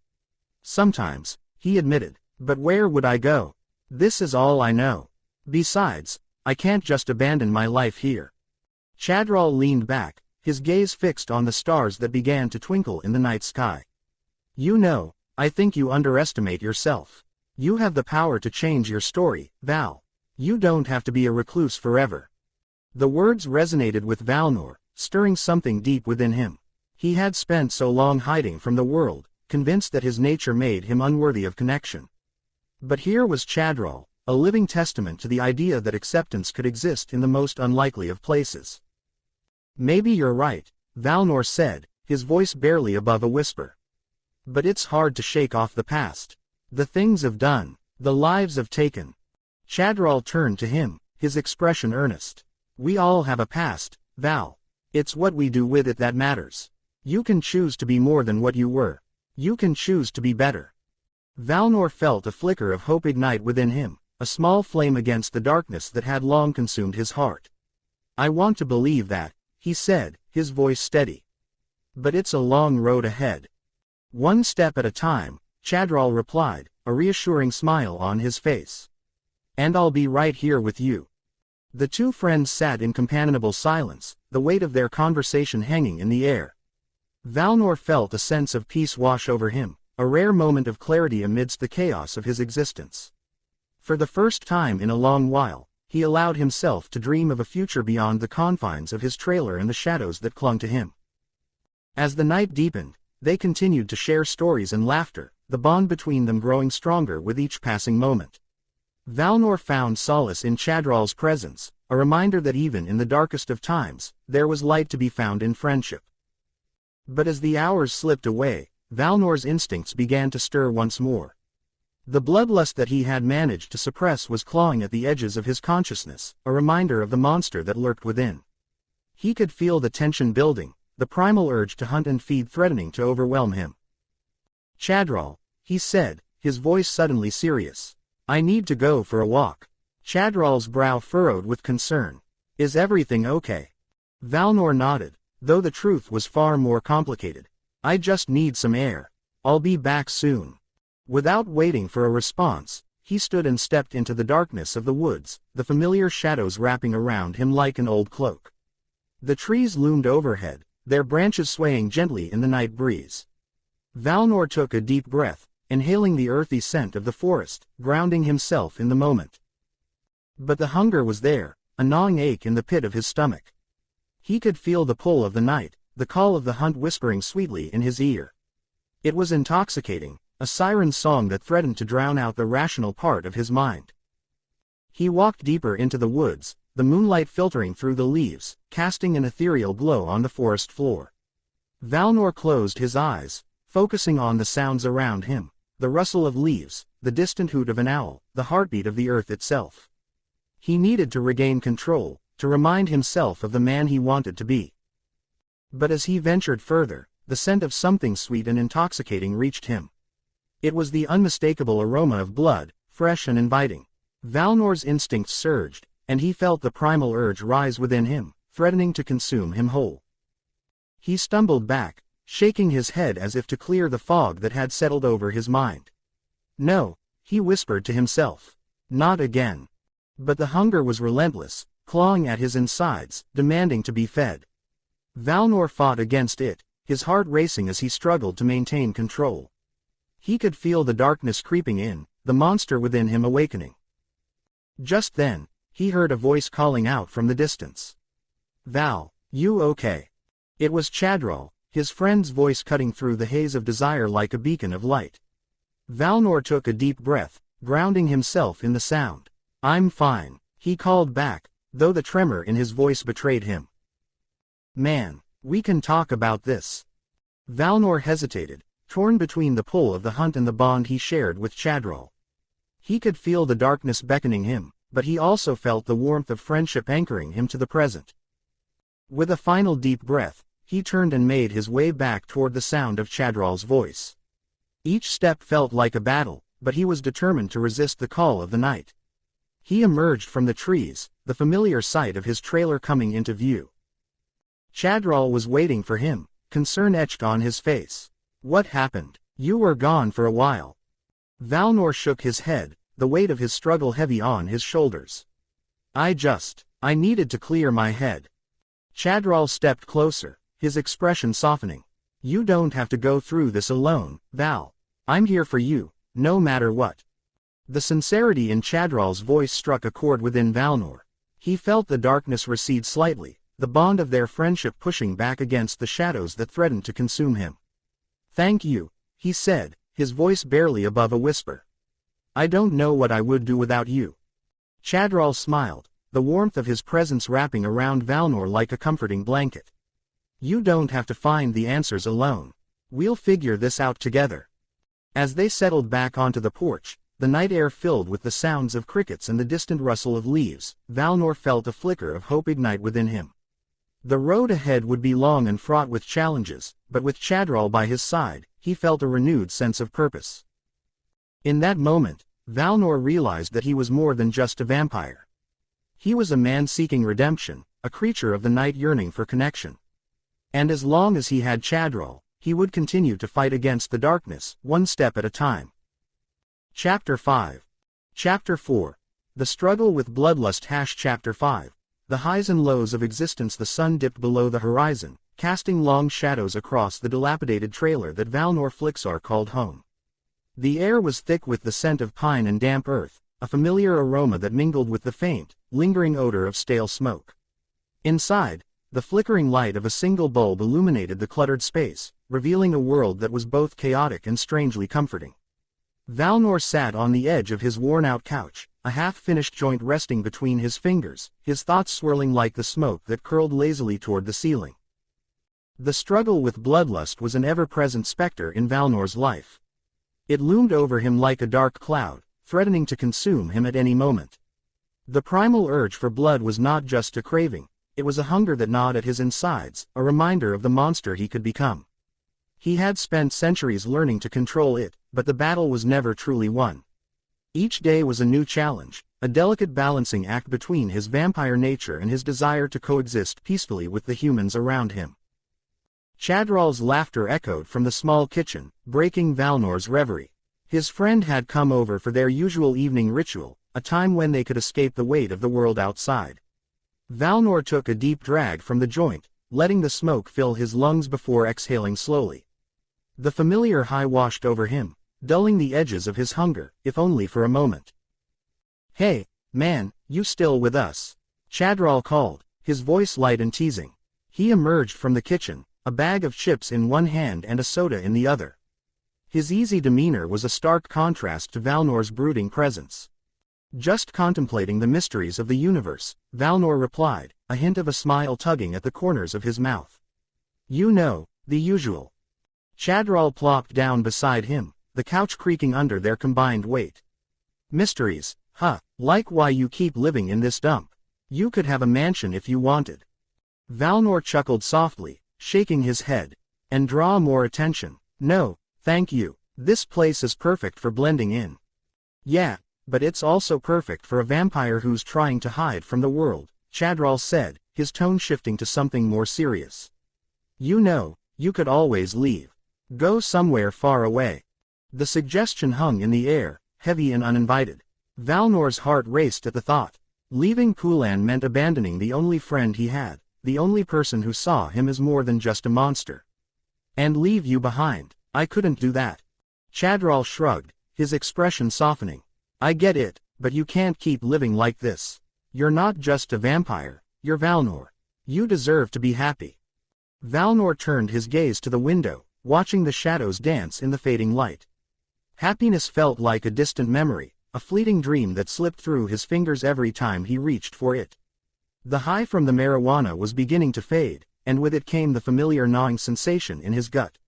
Sometimes, he admitted, but where would I go? This is all I know. Besides, I can't just abandon my life here. Chadral leaned back, his gaze fixed on the stars that began to twinkle in the night sky. You know, I think you underestimate yourself. You have the power to change your story, Val. You don't have to be a recluse forever. The words resonated with Valnor, stirring something deep within him. He had spent so long hiding from the world, convinced that his nature made him unworthy of connection. But here was Chadral, a living testament to the idea that acceptance could exist in the most unlikely of places. Maybe you're right, Valnor said, his voice barely above a whisper. But it's hard to shake off the past. The things I've done, the lives I've taken. Chadral turned to him, his expression earnest. We all have a past, Val. It's what we do with it that matters. You can choose to be more than what you were. You can choose to be better. Valnor felt a flicker of hope ignite within him, a small flame against the darkness that had long consumed his heart. I want to believe that, he said, his voice steady. But it's a long road ahead. One step at a time, Chadral replied, a reassuring smile on his face. And I'll be right here with you. The two friends sat in companionable silence, the weight of their conversation hanging in the air. Valnor felt a sense of peace wash over him, a rare moment of clarity amidst the chaos of his existence. For the first time in a long while, he allowed himself to dream of a future beyond the confines of his trailer and the shadows that clung to him. As the night deepened, they continued to share stories and laughter, the bond between them growing stronger with each passing moment. Valnor found solace in Chadral's presence, a reminder that even in the darkest of times, there was light to be found in friendship. But as the hours slipped away, Valnor's instincts began to stir once more. The bloodlust that he had managed to suppress was clawing at the edges of his consciousness, a reminder of the monster that lurked within. He could feel the tension building, the primal urge to hunt and feed threatening to overwhelm him. "Chadral," he said, his voice suddenly serious. "I need to go for a walk." Chadral's brow furrowed with concern. "Is everything okay?" Valnor nodded, though the truth was far more complicated. "I just need some air. I'll be back soon." Without waiting for a response, he stood and stepped into the darkness of the woods, the familiar shadows wrapping around him like an old cloak. The trees loomed overhead, their branches swaying gently in the night breeze. Valnor took a deep breath, inhaling the earthy scent of the forest, grounding himself in the moment. But the hunger was there, a gnawing ache in the pit of his stomach. He could feel the pull of the night, the call of the hunt whispering sweetly in his ear. It was intoxicating, a siren song that threatened to drown out the rational part of his mind. He walked deeper into the woods, the moonlight filtering through the leaves, casting an ethereal glow on the forest floor. Valnor closed his eyes, focusing on the sounds around him, the rustle of leaves, the distant hoot of an owl, the heartbeat of the earth itself. He needed to regain control, to remind himself of the man he wanted to be. But as he ventured further, the scent of something sweet and intoxicating reached him. It was the unmistakable aroma of blood, fresh and inviting. Valnor's instincts surged, and he felt the primal urge rise within him, threatening to consume him whole. He stumbled back, shaking his head as if to clear the fog that had settled over his mind. "No," he whispered to himself. "Not again." But the hunger was relentless, clawing at his insides, demanding to be fed. Valnor fought against it, his heart racing as he struggled to maintain control. He could feel the darkness creeping in, the monster within him awakening. Just then, he heard a voice calling out from the distance. "Val, you okay?" It was Chadral, his friend's voice cutting through the haze of desire like a beacon of light. Valnor took a deep breath, grounding himself in the sound. "I'm fine," he called back, though the tremor in his voice betrayed him. "Man, we can talk about this." Valnor hesitated, torn between the pull of the hunt and the bond he shared with Chadral. He could feel the darkness beckoning him, but he also felt the warmth of friendship anchoring him to the present. With a final deep breath, he turned and made his way back toward the sound of Chadral's voice. Each step felt like a battle, but he was determined to resist the call of the night. He emerged from the trees, the familiar sight of his trailer coming into view. Chadral was waiting for him, concern etched on his face. "What happened? You were gone for a while." Valnor shook his head, the weight of his struggle heavy on his shoulders. I needed to clear my head." Chadral stepped closer, his expression softening. "You don't have to go through this alone, Val. I'm here for you, no matter what." The sincerity in Chadral's voice struck a chord within Valnor. He felt the darkness recede slightly, the bond of their friendship pushing back against the shadows that threatened to consume him. "Thank you," he said, his voice barely above a whisper. "I don't know what I would do without you." Chadral smiled, the warmth of his presence wrapping around Valnor like a comforting blanket. "You don't have to find the answers alone. We'll figure this out together." As they settled back onto the porch, the night air filled with the sounds of crickets and the distant rustle of leaves, Valnor felt a flicker of hope ignite within him. The road ahead would be long and fraught with challenges, but with Chadral by his side, he felt a renewed sense of purpose. In that moment, Valnor realized that he was more than just a vampire. He was a man seeking redemption, a creature of the night yearning for connection. And as long as he had Chadral, he would continue to fight against the darkness, one step at a time. Chapter 5. Chapter 4. The Struggle with Bloodlust. Chapter 5. The highs and lows of existence. The sun dipped below the horizon, casting long shadows across the dilapidated trailer that Valnor Flixar called home. The air was thick with the scent of pine and damp earth, a familiar aroma that mingled with the faint, lingering odor of stale smoke. Inside, the flickering light of a single bulb illuminated the cluttered space, revealing a world that was both chaotic and strangely comforting. Valnor sat on the edge of his worn-out couch, a half-finished joint resting between his fingers, his thoughts swirling like the smoke that curled lazily toward the ceiling. The struggle with bloodlust was an ever-present specter in Valnor's life. It loomed over him like a dark cloud, threatening to consume him at any moment. The primal urge for blood was not just a craving, it was a hunger that gnawed at his insides, a reminder of the monster he could become. He had spent centuries learning to control it, but the battle was never truly won. Each day was a new challenge, a delicate balancing act between his vampire nature and his desire to coexist peacefully with the humans around him. Chadral's laughter echoed from the small kitchen, breaking Valnor's reverie. His friend had come over for their usual evening ritual, a time when they could escape the weight of the world outside. Valnor took a deep drag from the joint, letting the smoke fill his lungs before exhaling slowly. The familiar high washed over him, dulling the edges of his hunger, if only for a moment. "Hey, man, you still with us?" Chadral called, his voice light and teasing. He emerged from the kitchen, a bag of chips in one hand and a soda in the other. His easy demeanor was a stark contrast to Valnor's brooding presence. "Just contemplating the mysteries of the universe," Valnor replied, a hint of a smile tugging at the corners of his mouth. "You know, the usual." Chadral plopped down beside him, the couch creaking under their combined weight. "Mysteries, huh, like why you keep living in this dump. You could have a mansion if you wanted." Valnor chuckled softly, shaking his head. "And draw more attention. No, thank you. This place is perfect for blending in." "Yeah, but it's also perfect for a vampire who's trying to hide from the world," Chadral said, his tone shifting to something more serious. "You know, you could always leave. Go somewhere far away." The suggestion hung in the air, heavy and uninvited. Valnor's heart raced at the thought. Leaving Pullen meant abandoning the only friend he had, the only person who saw him as more than just a monster. "And leave you behind. I couldn't do that." Chadral shrugged, his expression softening. "I get it, but you can't keep living like this. You're not just a vampire, you're Valnor. You deserve to be happy." Valnor turned his gaze to the window, watching the shadows dance in the fading light. Happiness felt like a distant memory, a fleeting dream that slipped through his fingers every time he reached for it. The high from the marijuana was beginning to fade, and with it came the familiar gnawing sensation in his gut.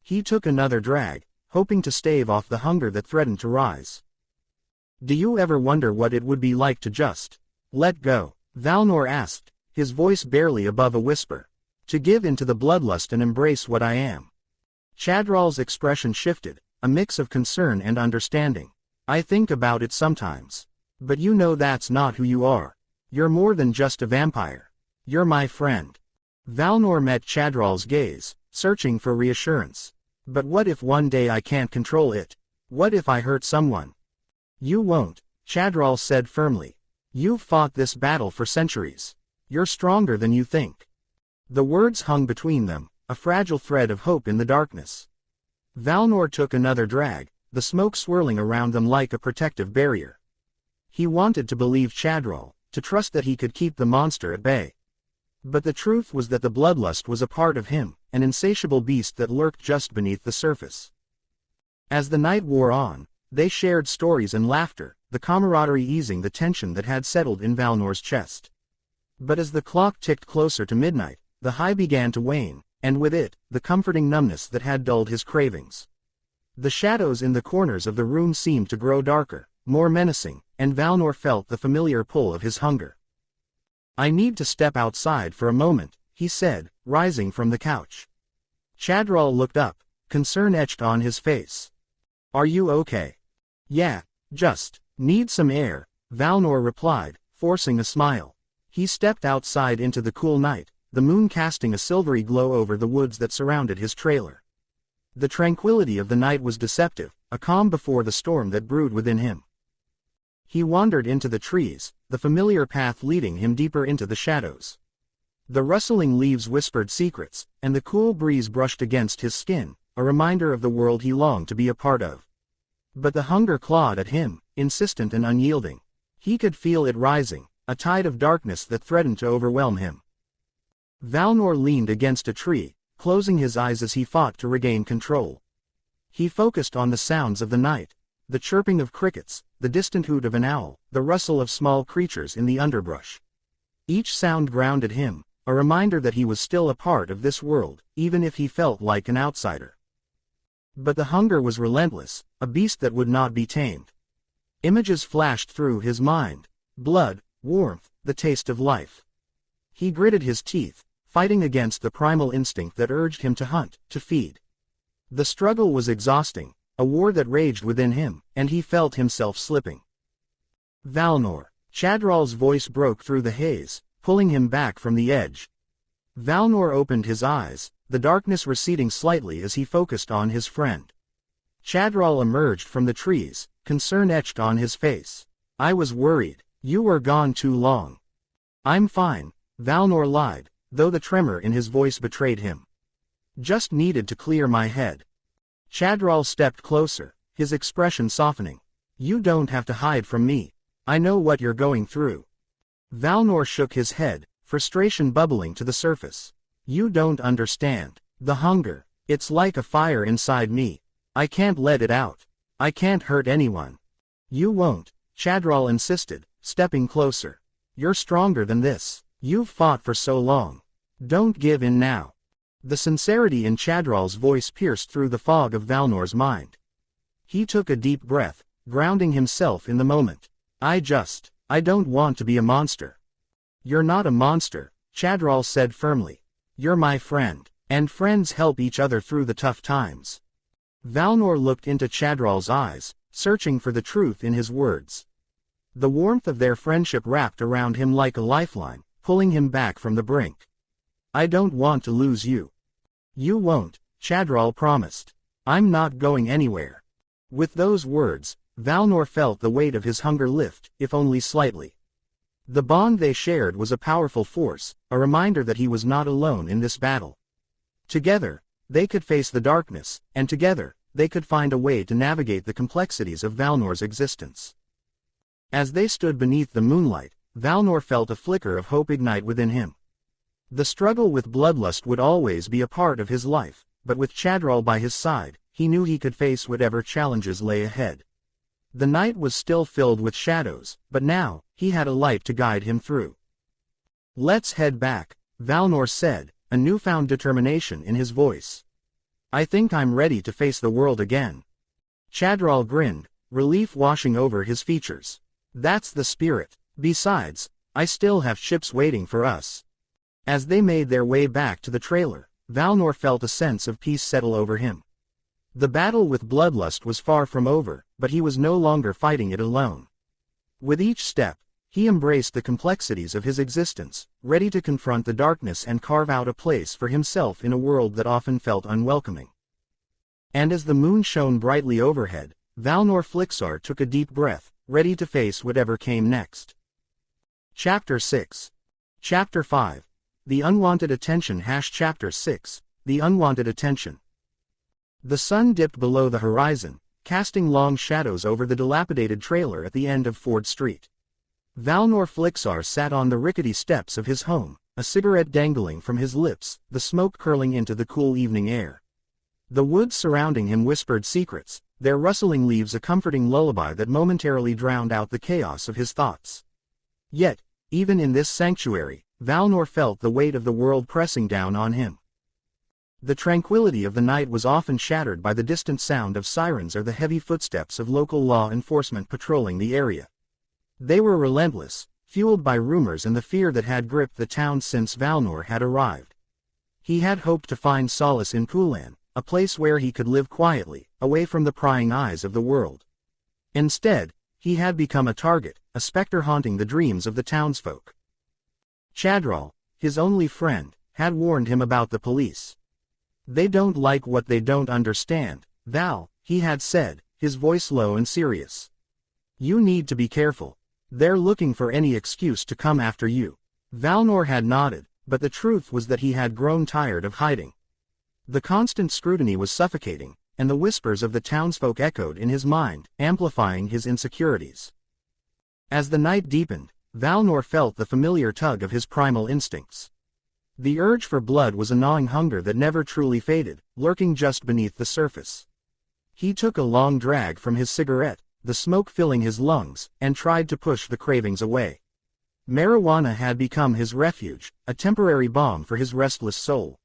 He took another drag, hoping to stave off the hunger that threatened to rise. "Do you ever wonder what it would be like to just let go?" Valnor asked, his voice barely above a whisper. "To give into the bloodlust and embrace what I am." Chadral's expression shifted, a mix of concern and understanding. "I think about it sometimes. But you know that's not who you are. You're more than just a vampire. You're my friend." Valnor met Chadral's gaze, searching for reassurance. "But what if one day I can't control it? What if I hurt someone?" "You won't," Chadral said firmly. "You've fought this battle for centuries. You're stronger than you think." The words hung between them, a fragile thread of hope in the darkness. Valnor took another drag, the smoke swirling around them like a protective barrier. He wanted to believe Chadral, to trust that he could keep the monster at bay. But the truth was that the bloodlust was a part of him, an insatiable beast that lurked just beneath the surface. As the night wore on, they shared stories and laughter, the camaraderie easing the tension that had settled in Valnor's chest. But as the clock ticked closer to midnight, the high began to wane, and with it, the comforting numbness that had dulled his cravings. The shadows in the corners of the room seemed to grow darker, more menacing, and Valnor felt the familiar pull of his hunger. "I need to step outside for a moment," he said, rising from the couch. Chadral looked up, concern etched on his face. "Are you okay?" "Yeah, just need some air," Valnor replied, forcing a smile. He stepped outside into the cool night, the moon casting a silvery glow over the woods that surrounded his trailer. The tranquility of the night was deceptive, a calm before the storm that brewed within him. He wandered into the trees, the familiar path leading him deeper into the shadows. The rustling leaves whispered secrets, and the cool breeze brushed against his skin, a reminder of the world he longed to be a part of. But the hunger clawed at him, insistent and unyielding. He could feel it rising, a tide of darkness that threatened to overwhelm him. Valnor leaned against a tree, closing his eyes as he fought to regain control. He focused on the sounds of the night, the chirping of crickets, the distant hoot of an owl, the rustle of small creatures in the underbrush. Each sound grounded him, a reminder that he was still a part of this world, even if he felt like an outsider. But the hunger was relentless, a beast that would not be tamed. Images flashed through his mind. Blood, warmth, the taste of life. He gritted his teeth, fighting against the primal instinct that urged him to hunt, to feed. The struggle was exhausting, a war that raged within him, and he felt himself slipping. Valnor. Chadral's voice broke through the haze, pulling him back from the edge. Valnor opened his eyes, the darkness receding slightly as he focused on his friend. Chadral emerged from the trees, concern etched on his face. I was worried. You were gone too long. I'm fine, Valnor lied, though the tremor in his voice betrayed him. Just needed to clear my head. Chadral stepped closer, his expression softening. You don't have to hide from me. I know what you're going through. Valnor shook his head, frustration bubbling to the surface. You don't understand. The hunger. It's like a fire inside me. I can't let it out. I can't hurt anyone. You won't, Chadral insisted, stepping closer. You're stronger than this. You've fought for so long. Don't give in now. The sincerity in Chadral's voice pierced through the fog of Valnor's mind. He took a deep breath, grounding himself in the moment. I don't want to be a monster. You're not a monster, Chadral said firmly. You're my friend, and friends help each other through the tough times. Valnor looked into Chadral's eyes, searching for the truth in his words. The warmth of their friendship wrapped around him like a lifeline, pulling him back from the brink. I don't want to lose you. You won't, Chadral promised. I'm not going anywhere. With those words, Valnor felt the weight of his hunger lift, if only slightly. The bond they shared was a powerful force, a reminder that he was not alone in this battle. Together, they could face the darkness, and together, they could find a way to navigate the complexities of Valnor's existence. As they stood beneath the moonlight, Valnor felt a flicker of hope ignite within him. The struggle with bloodlust would always be a part of his life, but with Chadral by his side, he knew he could face whatever challenges lay ahead. The night was still filled with shadows, but now, he had a light to guide him through. Let's head back, Valnor said, a newfound determination in his voice. I think I'm ready to face the world again. Chadral grinned, relief washing over his features. That's the spirit. Besides, I still have ships waiting for us. As they made their way back to the trailer, Valnor felt a sense of peace settle over him. The battle with bloodlust was far from over, but he was no longer fighting it alone. With each step, he embraced the complexities of his existence, ready to confront the darkness and carve out a place for himself in a world that often felt unwelcoming. And as the moon shone brightly overhead, Valnor Flixar took a deep breath, ready to face whatever came next. Chapter 6. Chapter 5. The Unwanted Attention. Chapter 6. The Unwanted Attention. The sun dipped below the horizon, casting long shadows over the dilapidated trailer at the end of Ford Street. Valnor Flixar sat on the rickety steps of his home, a cigarette dangling from his lips, the smoke curling into the cool evening air. The woods surrounding him whispered secrets, their rustling leaves a comforting lullaby that momentarily drowned out the chaos of his thoughts. Yet, even in this sanctuary, Valnor felt the weight of the world pressing down on him. The tranquility of the night was often shattered by the distant sound of sirens or the heavy footsteps of local law enforcement patrolling the area. They were relentless, fueled by rumors and the fear that had gripped the town since Valnor had arrived. He had hoped to find solace in Pullen, a place where he could live quietly, away from the prying eyes of the world. Instead, he had become a target, a specter haunting the dreams of the townsfolk. Chadral, his only friend, had warned him about the police. They don't like what they don't understand, Val, he had said, his voice low and serious. You need to be careful. They're looking for any excuse to come after you. Valnor had nodded, but the truth was that he had grown tired of hiding. The constant scrutiny was suffocating, and the whispers of the townsfolk echoed in his mind, amplifying his insecurities. As the night deepened, Valnor felt the familiar tug of his primal instincts. The urge for blood was a gnawing hunger that never truly faded, lurking just beneath the surface. He took a long drag from his cigarette, the smoke filling his lungs, and tried to push the cravings away. Marijuana had become his refuge, a temporary balm for his restless soul.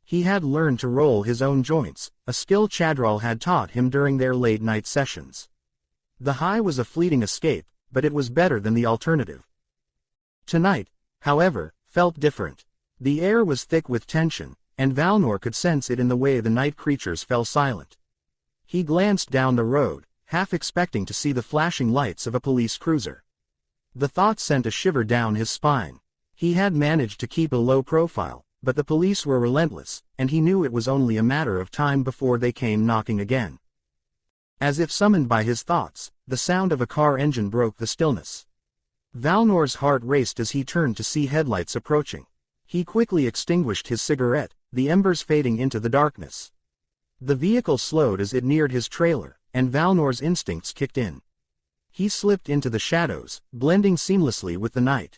He had learned to roll his own joints, a skill Chadral had taught him during their late-night sessions. The high was a fleeting escape, but it was better than the alternative. Tonight, however, felt different. The air was thick with tension, and Valnor could sense it in the way the night creatures fell silent. He glanced down the road, half expecting to see the flashing lights of a police cruiser. The thought sent a shiver down his spine. He had managed to keep a low profile, but the police were relentless, and he knew it was only a matter of time before they came knocking again. As if summoned by his thoughts, the sound of a car engine broke the stillness. Valnor's heart raced as he turned to see headlights approaching. He quickly extinguished his cigarette, the embers fading into the darkness. The vehicle slowed as it neared his trailer, and Valnor's instincts kicked in. He slipped into the shadows, blending seamlessly with the night.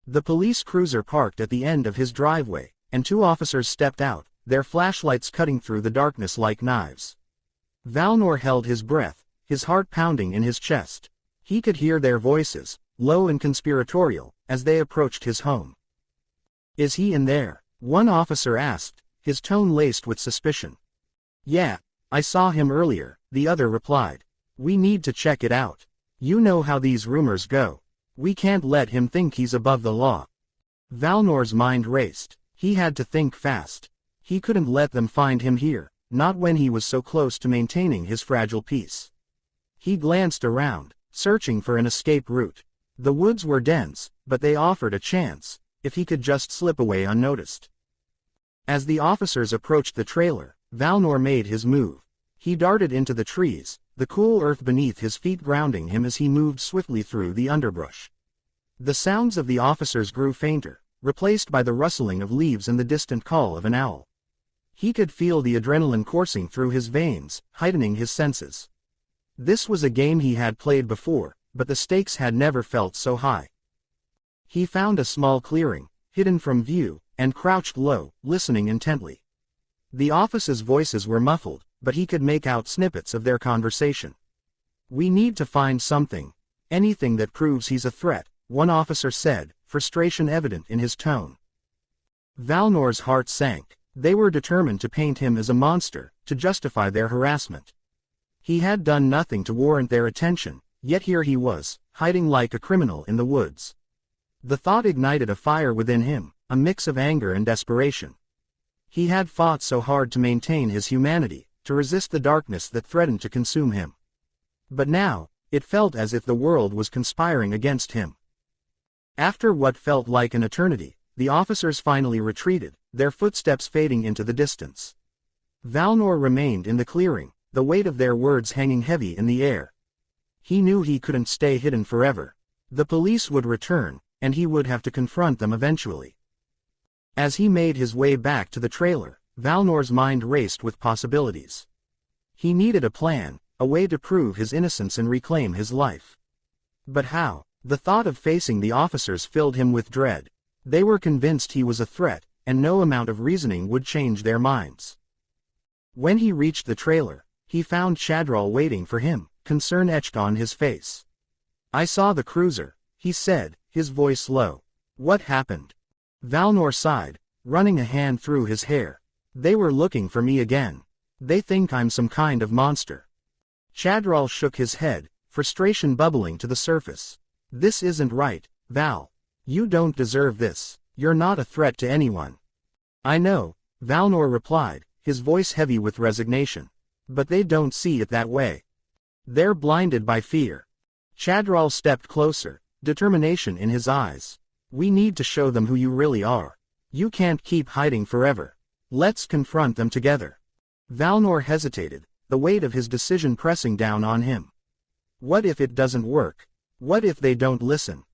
The police cruiser parked at the end of his driveway, and two officers stepped out, their flashlights cutting through the darkness like knives. Valnor held his breath, his heart pounding in his chest. He could hear their voices, low and conspiratorial, as they approached his home. "Is he in there?" one officer asked, his tone laced with suspicion. "Yeah, I saw him earlier," the other replied. "We need to check it out. You know how these rumors go. We can't let him think he's above the law." Valnor's mind raced. He had to think fast. He couldn't let them find him here, not when he was so close to maintaining his fragile peace. He glanced around, searching for an escape route. The woods were dense, but they offered a chance, if he could just slip away unnoticed. As the officers approached the trailer, Valnor made his move. He darted into the trees, the cool earth beneath his feet grounding him as he moved swiftly through the underbrush. The sounds of the officers grew fainter, replaced by the rustling of leaves and the distant call of an owl. He could feel the adrenaline coursing through his veins, heightening his senses. This was a game he had played before, but the stakes had never felt so high. He found a small clearing, hidden from view, and crouched low, listening intently. The officers' voices were muffled, but he could make out snippets of their conversation. "We need to find something. Anything that proves he's a threat," one officer said, frustration evident in his tone. Valnor's heart sank. They were determined to paint him as a monster, to justify their harassment. He had done nothing to warrant their attention, yet here he was, hiding like a criminal in the woods. The thought ignited a fire within him, a mix of anger and desperation. He had fought so hard to maintain his humanity, to resist the darkness that threatened to consume him. But now, it felt as if the world was conspiring against him. After what felt like an eternity, the officers finally retreated, their footsteps fading into the distance. Valnor remained in the clearing, the weight of their words hanging heavy in the air. He knew he couldn't stay hidden forever. The police would return, and he would have to confront them eventually. As he made his way back to the trailer, Valnor's mind raced with possibilities. He needed a plan, a way to prove his innocence and reclaim his life. But how? The thought of facing the officers filled him with dread. They were convinced he was a threat, and no amount of reasoning would change their minds. When he reached the trailer, he found Chadral waiting for him, concern etched on his face. "I saw the cruiser," he said, his voice low. "What happened?" Valnor sighed, running a hand through his hair. "They were looking for me again. They think I'm some kind of monster." Chadral shook his head, frustration bubbling to the surface. "This isn't right, Val. You don't deserve this. You're not a threat to anyone." "I know," Valnor replied, his voice heavy with resignation. "But they don't see it that way. They're blinded by fear." Chadral stepped closer, determination in his eyes. "We need to show them who you really are. You can't keep hiding forever. Let's confront them together." Valnor hesitated, the weight of his decision pressing down on him. "What if it doesn't work? What if they don't listen?"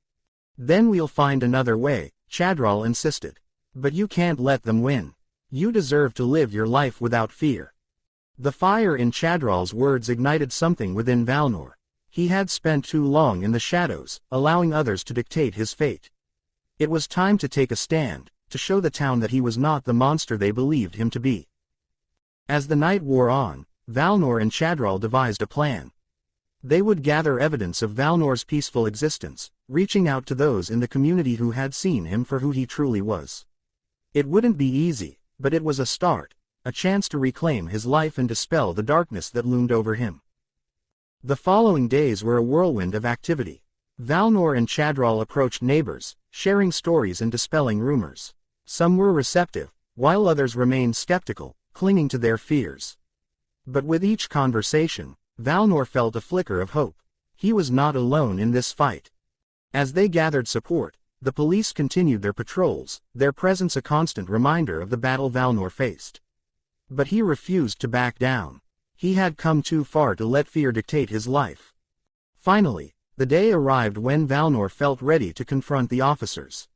"Then we'll find another way," Chadral insisted. "But you can't let them win. You deserve to live your life without fear." The fire in Chadral's words ignited something within Valnor. He had spent too long in the shadows, allowing others to dictate his fate. It was time to take a stand, to show the town that he was not the monster they believed him to be. As the night wore on, Valnor and Chadral devised a plan. They would gather evidence of Valnor's peaceful existence, reaching out to those in the community who had seen him for who he truly was. It wouldn't be easy, But it was a start, a chance to reclaim his life and dispel the darkness that loomed over him. The following days were a whirlwind of activity. Valnor and Chadral approached neighbors, sharing stories and dispelling rumors. Some were receptive, while others remained skeptical, clinging to their fears. But with each conversation, Valnor felt a flicker of hope. He was not alone in this fight. As they gathered support, the police continued their patrols, their presence a constant reminder of the battle Valnor faced. But he refused to back down. He had come too far to let fear dictate his life. Finally, the day arrived when Valnor felt ready to confront the officers.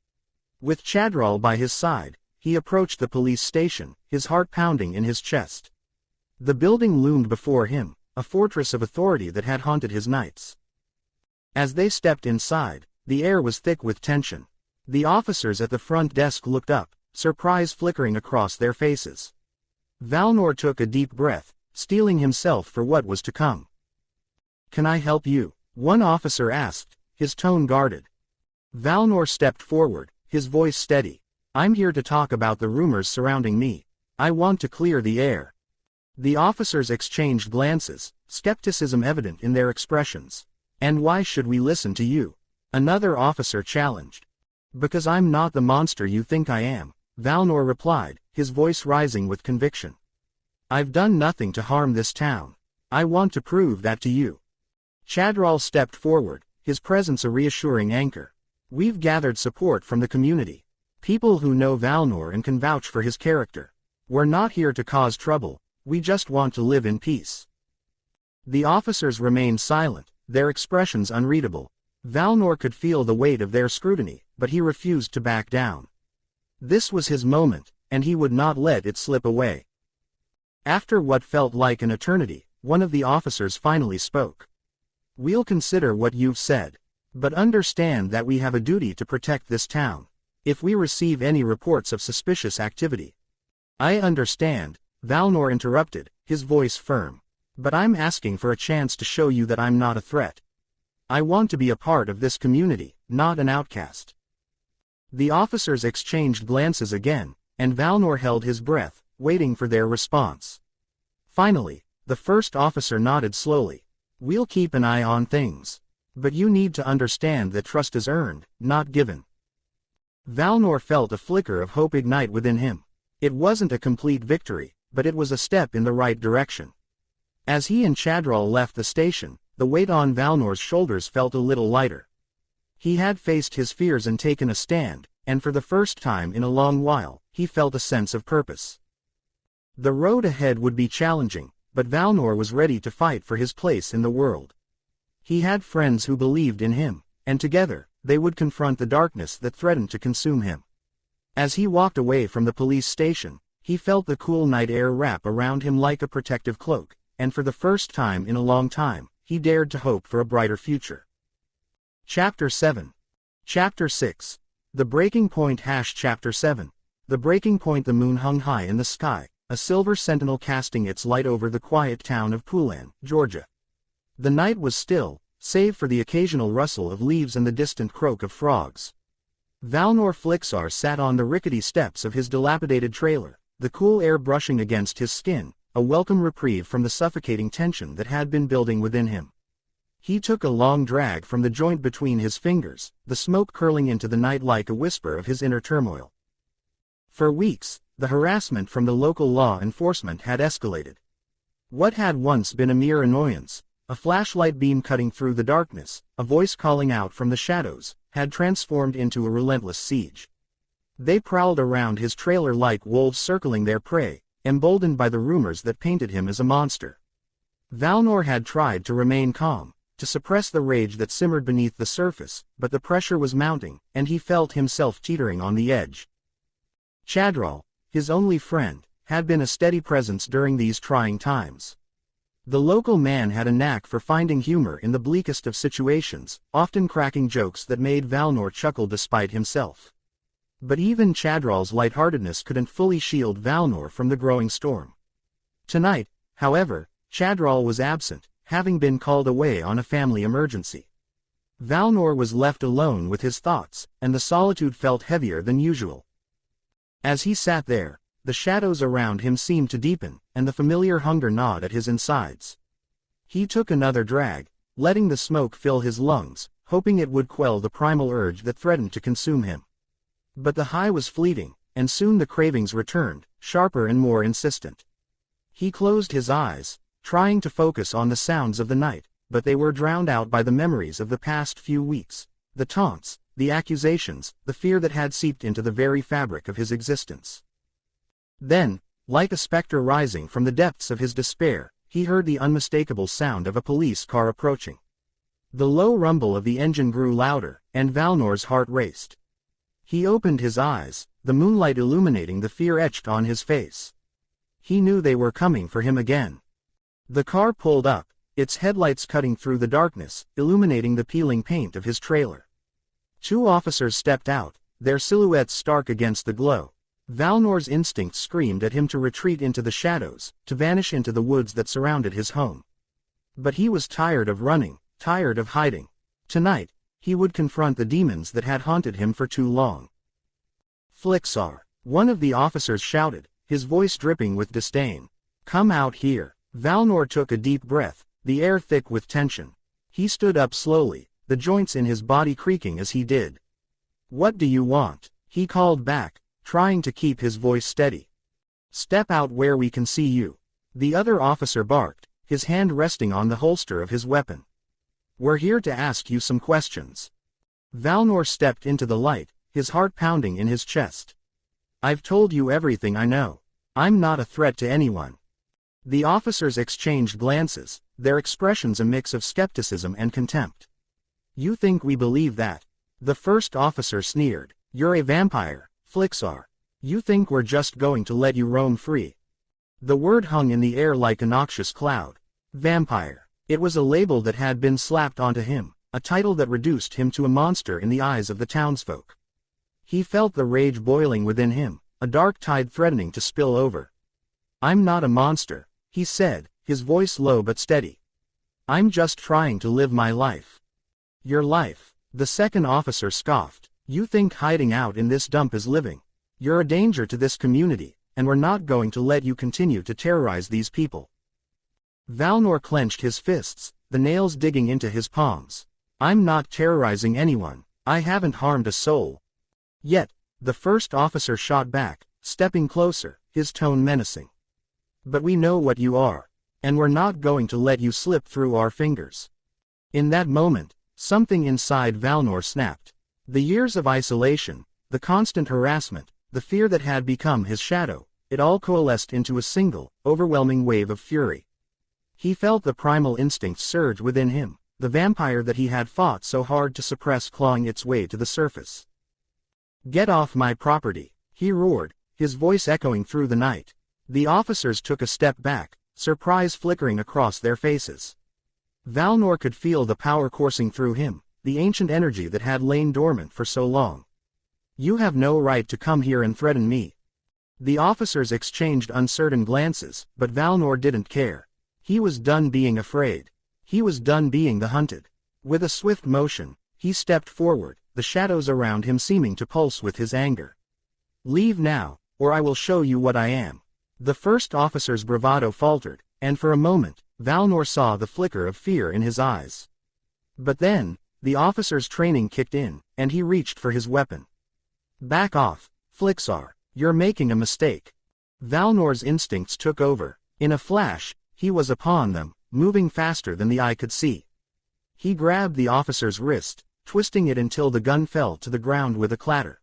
With Chadral by his side, he approached the police station, his heart pounding in his chest. The building loomed before him, a fortress of authority that had haunted his nights. As they stepped inside, the air was thick with tension. The officers at the front desk looked up, surprise flickering across their faces. Valnor took a deep breath, steeling himself for what was to come. "Can I help you?" one officer asked, his tone guarded. Valnor stepped forward, his voice steady. "I'm here to talk about the rumors surrounding me. I want to clear the air." The officers exchanged glances, skepticism evident in their expressions. "And why should we listen to you?" another officer challenged. "Because I'm not the monster you think I am," Valnor replied, his voice rising with conviction. "I've done nothing to harm this town. I want to prove that to you." Chadral stepped forward, his presence a reassuring anchor. "We've gathered support from the community. People who know Valnor and can vouch for his character. We're not here to cause trouble, we just want to live in peace." The officers remained silent, their expressions unreadable. Valnor could feel the weight of their scrutiny, but he refused to back down. This was his moment, and he would not let it slip away. After what felt like an eternity, one of the officers finally spoke. "We'll consider what you've said. But understand that we have a duty to protect this town. If we receive any reports of suspicious activity—" "I understand," Valnor interrupted, his voice firm. "But I'm asking for a chance to show you that I'm not a threat. I want to be a part of this community, not an outcast." The officers exchanged glances again, and Valnor held his breath, waiting for their response. Finally, the first officer nodded slowly. "We'll keep an eye on things. But you need to understand that trust is earned, not given." Valnor felt a flicker of hope ignite within him. It wasn't a complete victory, but it was a step in the right direction. As he and Chadral left the station, the weight on Valnor's shoulders felt a little lighter. He had faced his fears and taken a stand, and for the first time in a long while, he felt a sense of purpose. The road ahead would be challenging, but Valnor was ready to fight for his place in the world. He had friends who believed in him, and together, they would confront the darkness that threatened to consume him. As he walked away from the police station, he felt the cool night air wrap around him like a protective cloak, and for the first time in a long time, he dared to hope for a brighter future. Chapter 7. Chapter 6. The Breaking Point Chapter 7. The Breaking Point. The moon hung high in the sky, a silver sentinel casting its light over the quiet town of Pullen, Georgia. The night was still, save for the occasional rustle of leaves and the distant croak of frogs. Valnor Flixar sat on the rickety steps of his dilapidated trailer, the cool air brushing against his skin, a welcome reprieve from the suffocating tension that had been building within him. He took a long drag from the joint between his fingers, the smoke curling into the night like a whisper of his inner turmoil. For weeks, the harassment from the local law enforcement had escalated. What had once been a mere annoyance, a flashlight beam cutting through the darkness, a voice calling out from the shadows, had transformed into a relentless siege. They prowled around his trailer like wolves circling their prey, emboldened by the rumors that painted him as a monster. Valnor had tried to remain calm, to suppress the rage that simmered beneath the surface, but the pressure was mounting, and he felt himself teetering on the edge. Chadral, his only friend, had been a steady presence during these trying times. The local man had a knack for finding humor in the bleakest of situations, often cracking jokes that made Valnor chuckle despite himself. But even Chadral's lightheartedness couldn't fully shield Valnor from the growing storm. Tonight, however, Chadral was absent, having been called away on a family emergency. Valnor was left alone with his thoughts, and the solitude felt heavier than usual. As he sat there, the shadows around him seemed to deepen, and the familiar hunger gnawed at his insides. He took another drag, letting the smoke fill his lungs, hoping it would quell the primal urge that threatened to consume him. But the high was fleeting, and soon the cravings returned, sharper and more insistent. He closed his eyes, trying to focus on the sounds of the night, but they were drowned out by the memories of the past few weeks, the taunts, the accusations, the fear that had seeped into the very fabric of his existence. Then, like a specter rising from the depths of his despair, he heard the unmistakable sound of a police car approaching. The low rumble of the engine grew louder, and Valnor's heart raced. He opened his eyes, the moonlight illuminating the fear etched on his face. He knew they were coming for him again. The car pulled up, its headlights cutting through the darkness, illuminating the peeling paint of his trailer. Two officers stepped out, their silhouettes stark against the glow. Valnor's instinct screamed at him to retreat into the shadows, to vanish into the woods that surrounded his home. But he was tired of running, tired of hiding. Tonight, he would confront the demons that had haunted him for too long. Flixar, one of the officers shouted, his voice dripping with disdain. Come out here. Valnor took a deep breath, the air thick with tension. He stood up slowly, the joints in his body creaking as he did. What do you want? He called back, trying to keep his voice steady. Step out where we can see you. The other officer barked, his hand resting on the holster of his weapon. We're here to ask you some questions. Valnor stepped into the light, his heart pounding in his chest. I've told you everything I know. I'm not a threat to anyone. The officers exchanged glances, their expressions a mix of skepticism and contempt. You think we believe that? The first officer sneered. You're a vampire, Flixar. You think we're just going to let you roam free? The word hung in the air like a noxious cloud. Vampire. It was a label that had been slapped onto him, a title that reduced him to a monster in the eyes of the townsfolk. He felt the rage boiling within him, a dark tide threatening to spill over. I'm not a monster, he said, his voice low but steady. I'm just trying to live my life. Your life, the second officer scoffed. You think hiding out in this dump is living? You're a danger to this community, and we're not going to let you continue to terrorize these people. Valnor clenched his fists, the nails digging into his palms. I'm not terrorizing anyone. I haven't harmed a soul. Yet, the first officer shot back, stepping closer, his tone menacing. But we know what you are, and we're not going to let you slip through our fingers. In that moment, something inside Valnor snapped. The years of isolation, the constant harassment, the fear that had become his shadow, it all coalesced into a single, overwhelming wave of fury. He felt the primal instinct surge within him, the vampire that he had fought so hard to suppress clawing its way to the surface. Get off my property, he roared, his voice echoing through the night. The officers took a step back, surprise flickering across their faces. Valnor could feel the power coursing through him, the ancient energy that had lain dormant for so long. You have no right to come here and threaten me. The officers exchanged uncertain glances, but Valnor didn't care. He was done being afraid. He was done being the hunted. With a swift motion, he stepped forward, the shadows around him seeming to pulse with his anger. Leave now, or I will show you what I am. The first officer's bravado faltered, and for a moment, Valnor saw the flicker of fear in his eyes. But then, the officer's training kicked in, and he reached for his weapon. Back off, Flixar, you're making a mistake. Valnor's instincts took over. In a flash, he was upon them, moving faster than the eye could see. He grabbed the officer's wrist, twisting it until the gun fell to the ground with a clatter.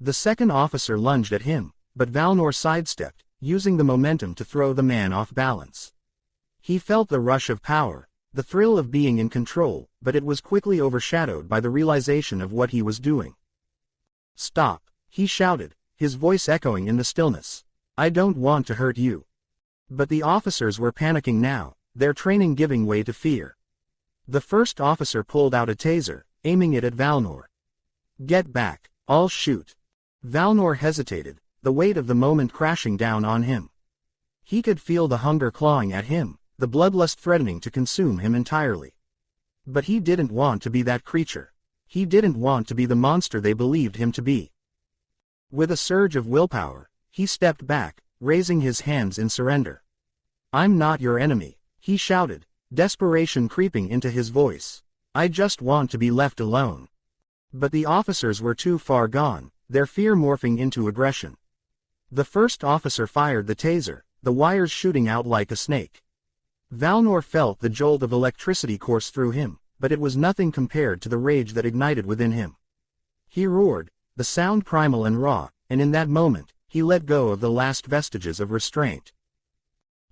The second officer lunged at him, but Valnor sidestepped, using the momentum to throw the man off balance. He felt the rush of power, the thrill of being in control, but it was quickly overshadowed by the realization of what he was doing. Stop, he shouted, his voice echoing in the stillness. I don't want to hurt you. But the officers were panicking now, their training giving way to fear. The first officer pulled out a taser, aiming it at Valnor. Get back, I'll shoot. Valnor hesitated, the weight of the moment crashing down on him. He could feel the hunger clawing at him, the bloodlust threatening to consume him entirely. But he didn't want to be that creature. He didn't want to be the monster they believed him to be. With a surge of willpower, He stepped back, raising his hands in surrender. "I'm not your enemy," he shouted, desperation creeping into his voice. "I just want to be left alone." But the officers were too far gone, their fear morphing into aggression. The first officer fired the taser, the wires shooting out like a snake. Valnor felt the jolt of electricity course through him, but it was nothing compared to the rage that ignited within him. He roared, the sound primal and raw, and in that moment, he let go of the last vestiges of restraint.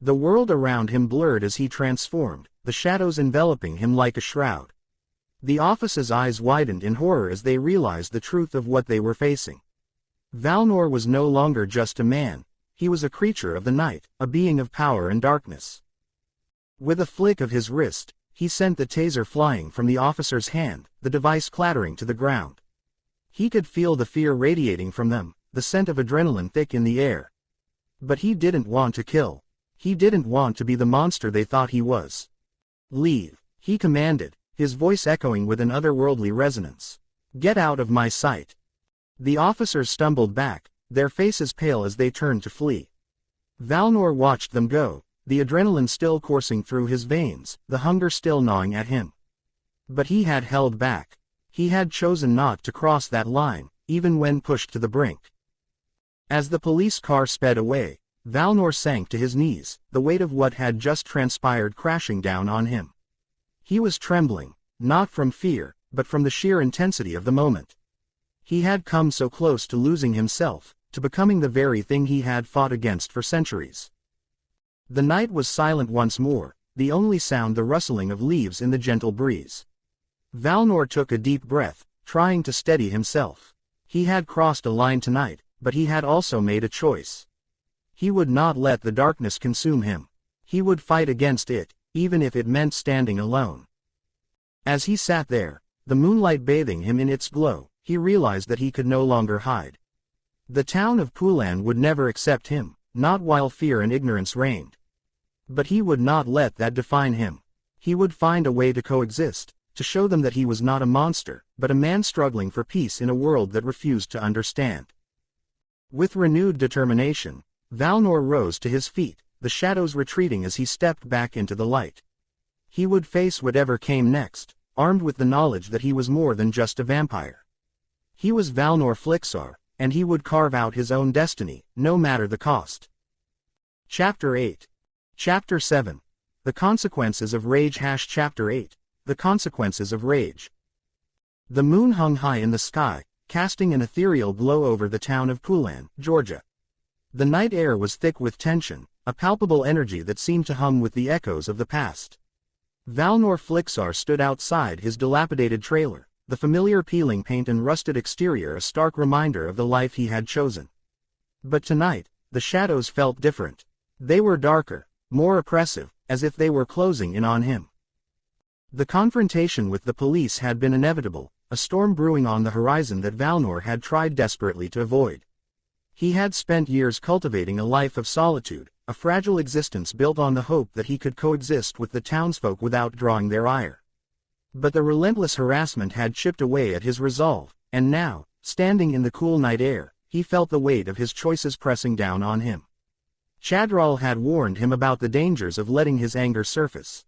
The world around him blurred as he transformed, the shadows enveloping him like a shroud. The officer's eyes widened in horror as they realized the truth of what they were facing. Valnor was no longer just a man, he was a creature of the night, a being of power and darkness. With a flick of his wrist, he sent the taser flying from the officer's hand, the device clattering to the ground. He could feel the fear radiating from them, the scent of adrenaline thick in the air. But he didn't want to kill. He didn't want to be the monster they thought he was. "Leave," he commanded, his voice echoing with an otherworldly resonance. "Get out of my sight." The officers stumbled back, their faces pale as they turned to flee. Valnor watched them go, the adrenaline still coursing through his veins, the hunger still gnawing at him. But he had held back. He had chosen not to cross that line, even when pushed to the brink. As the police car sped away, Valnor sank to his knees, the weight of what had just transpired crashing down on him. He was trembling, not from fear, but from the sheer intensity of the moment. He had come so close to losing himself, to becoming the very thing he had fought against for centuries. The night was silent once more, the only sound the rustling of leaves in the gentle breeze. Valnor took a deep breath, trying to steady himself. He had crossed a line tonight, but he had also made a choice. He would not let the darkness consume him. He would fight against it, even if it meant standing alone. As he sat there, the moonlight bathing him in its glow, he realized that he could no longer hide. The town of Pullen would never accept him, not while fear and ignorance reigned. But he would not let that define him. He would find a way to coexist, to show them that he was not a monster, but a man struggling for peace in a world that refused to understand. With renewed determination, Valnor rose to his feet, the shadows retreating as he stepped back into the light. He would face whatever came next, armed with the knowledge that he was more than just a vampire. He was Valnor Flixar, and he would carve out his own destiny, no matter the cost. Chapter 8. Chapter 7. The Consequences of Rage. Chapter 8. The Consequences of Rage. The moon hung high in the sky, casting an ethereal glow over the town of Pullen, Georgia. The night air was thick with tension, a palpable energy that seemed to hum with the echoes of the past. Valnor Flixar stood outside his dilapidated trailer, the familiar peeling paint and rusted exterior a stark reminder of the life he had chosen. But tonight, the shadows felt different. They were darker, more oppressive, as if they were closing in on him. The confrontation with the police had been inevitable, a storm brewing on the horizon that Valnor had tried desperately to avoid. He had spent years cultivating a life of solitude, a fragile existence built on the hope that he could coexist with the townsfolk without drawing their ire. But the relentless harassment had chipped away at his resolve, and now, standing in the cool night air, he felt the weight of his choices pressing down on him. Chadral had warned him about the dangers of letting his anger surface.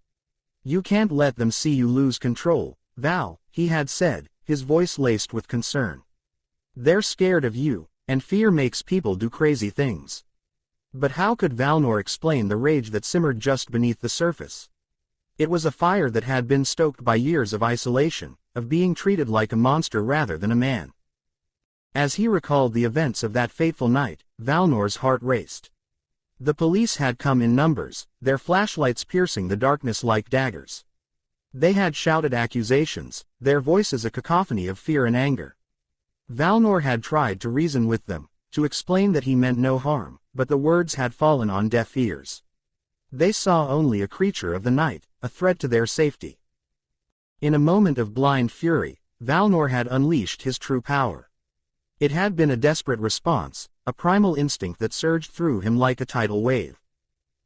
"You can't let them see you lose control, Val," he had said, his voice laced with concern. "They're scared of you, and fear makes people do crazy things." But how could Valnor explain the rage that simmered just beneath the surface? It was a fire that had been stoked by years of isolation, of being treated like a monster rather than a man. As he recalled the events of that fateful night, Valnor's heart raced. The police had come in numbers, their flashlights piercing the darkness like daggers. They had shouted accusations, their voices a cacophony of fear and anger. Valnor had tried to reason with them, to explain that he meant no harm, but the words had fallen on deaf ears. They saw only a creature of the night, a threat to their safety. In a moment of blind fury, Valnor had unleashed his true power. It had been a desperate response, a primal instinct that surged through him like a tidal wave.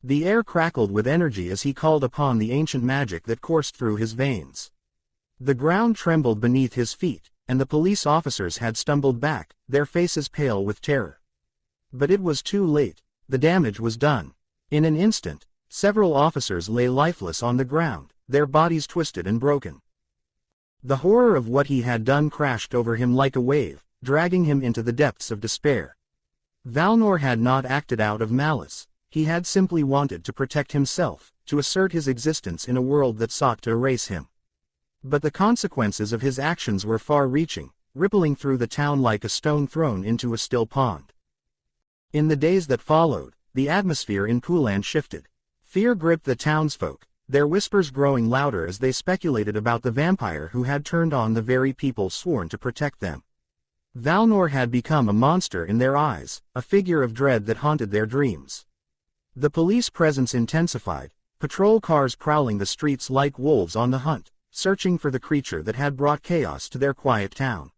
The air crackled with energy as he called upon the ancient magic that coursed through his veins. The ground trembled beneath his feet, and the police officers had stumbled back, their faces pale with terror. But it was too late. The damage was done. In an instant, several officers lay lifeless on the ground, their bodies twisted and broken. The horror of what he had done crashed over him like a wave, dragging him into the depths of despair. Valnor had not acted out of malice. He had simply wanted to protect himself, to assert his existence in a world that sought to erase him. But the consequences of his actions were far-reaching, rippling through the town like a stone thrown into a still pond. In the days that followed, the atmosphere in Pullen shifted. Fear gripped the townsfolk, their whispers growing louder as they speculated about the vampire who had turned on the very people sworn to protect them. Valnor had become a monster in their eyes, a figure of dread that haunted their dreams. The police presence intensified, patrol cars prowling the streets like wolves on the hunt, searching for the creature that had brought chaos to their quiet town.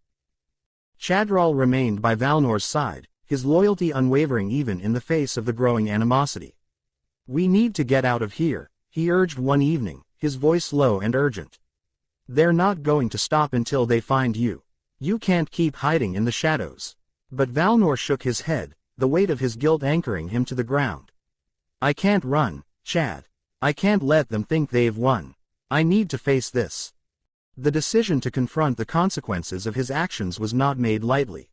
Chadral remained by Valnor's side, his loyalty unwavering even in the face of the growing animosity. "We need to get out of here," he urged one evening, his voice low and urgent. "They're not going to stop until they find you. You can't keep hiding in the shadows." But Valnor shook his head, the weight of his guilt anchoring him to the ground. "I can't run, Chad. I can't let them think they've won. I need to face this." The decision to confront the consequences of his actions was not made lightly.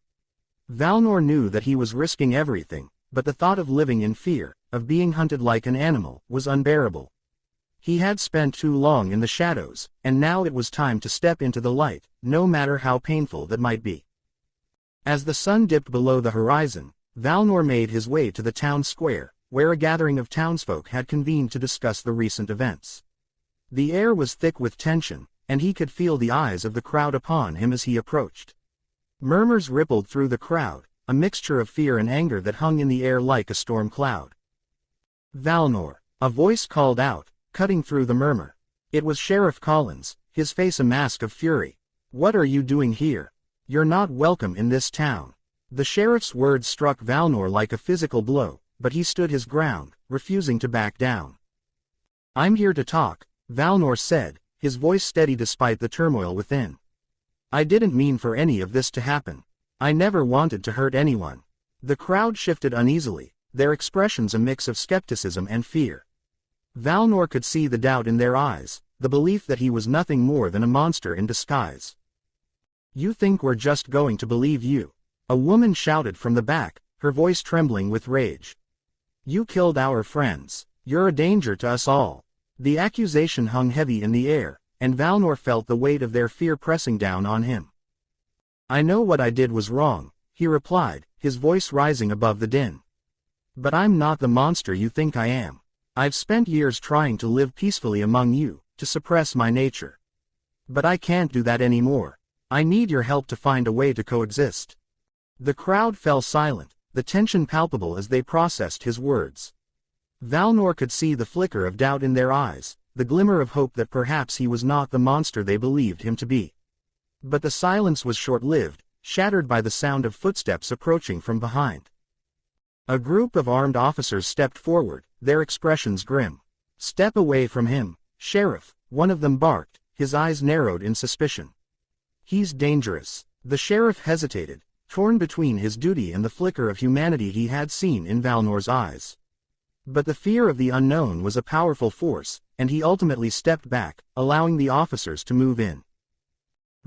Valnor knew that he was risking everything, but the thought of living in fear, of being hunted like an animal, was unbearable. He had spent too long in the shadows, and now it was time to step into the light, no matter how painful that might be. As the sun dipped below the horizon, Valnor made his way to the town square, where a gathering of townsfolk had convened to discuss the recent events. The air was thick with tension, and he could feel the eyes of the crowd upon him as he approached. Murmurs rippled through the crowd, a mixture of fear and anger that hung in the air like a storm cloud. "Valnor," a voice called out, cutting through the murmur. It was Sheriff Collins, his face a mask of fury. "What are you doing here? You're not welcome in this town." The sheriff's words struck Valnor like a physical blow, but he stood his ground, refusing to back down. "I'm here to talk," Valnor said, his voice steady despite the turmoil within. "I didn't mean for any of this to happen. I never wanted to hurt anyone." The crowd shifted uneasily, their expressions a mix of skepticism and fear. Valnor could see the doubt in their eyes, the belief that he was nothing more than a monster in disguise. "You think we're just going to believe you?" a woman shouted from the back, her voice trembling with rage. "You killed our friends. You're a danger to us all." The accusation hung heavy in the air, and Valnor felt the weight of their fear pressing down on him. "I know what I did was wrong," he replied, his voice rising above the din. "But I'm not the monster you think I am. I've spent years trying to live peacefully among you, to suppress my nature. But I can't do that anymore. I need your help to find a way to coexist." The crowd fell silent, the tension palpable as they processed his words. Valnor could see the flicker of doubt in their eyes, the glimmer of hope that perhaps he was not the monster they believed him to be. But the silence was short-lived, shattered by the sound of footsteps approaching from behind. A group of armed officers stepped forward, their expressions grim. "Step away from him, Sheriff," one of them barked, his eyes narrowed in suspicion. "He's dangerous." The sheriff hesitated, torn between his duty and the flicker of humanity he had seen in Valnor's eyes. But the fear of the unknown was a powerful force, and he ultimately stepped back, allowing the officers to move in.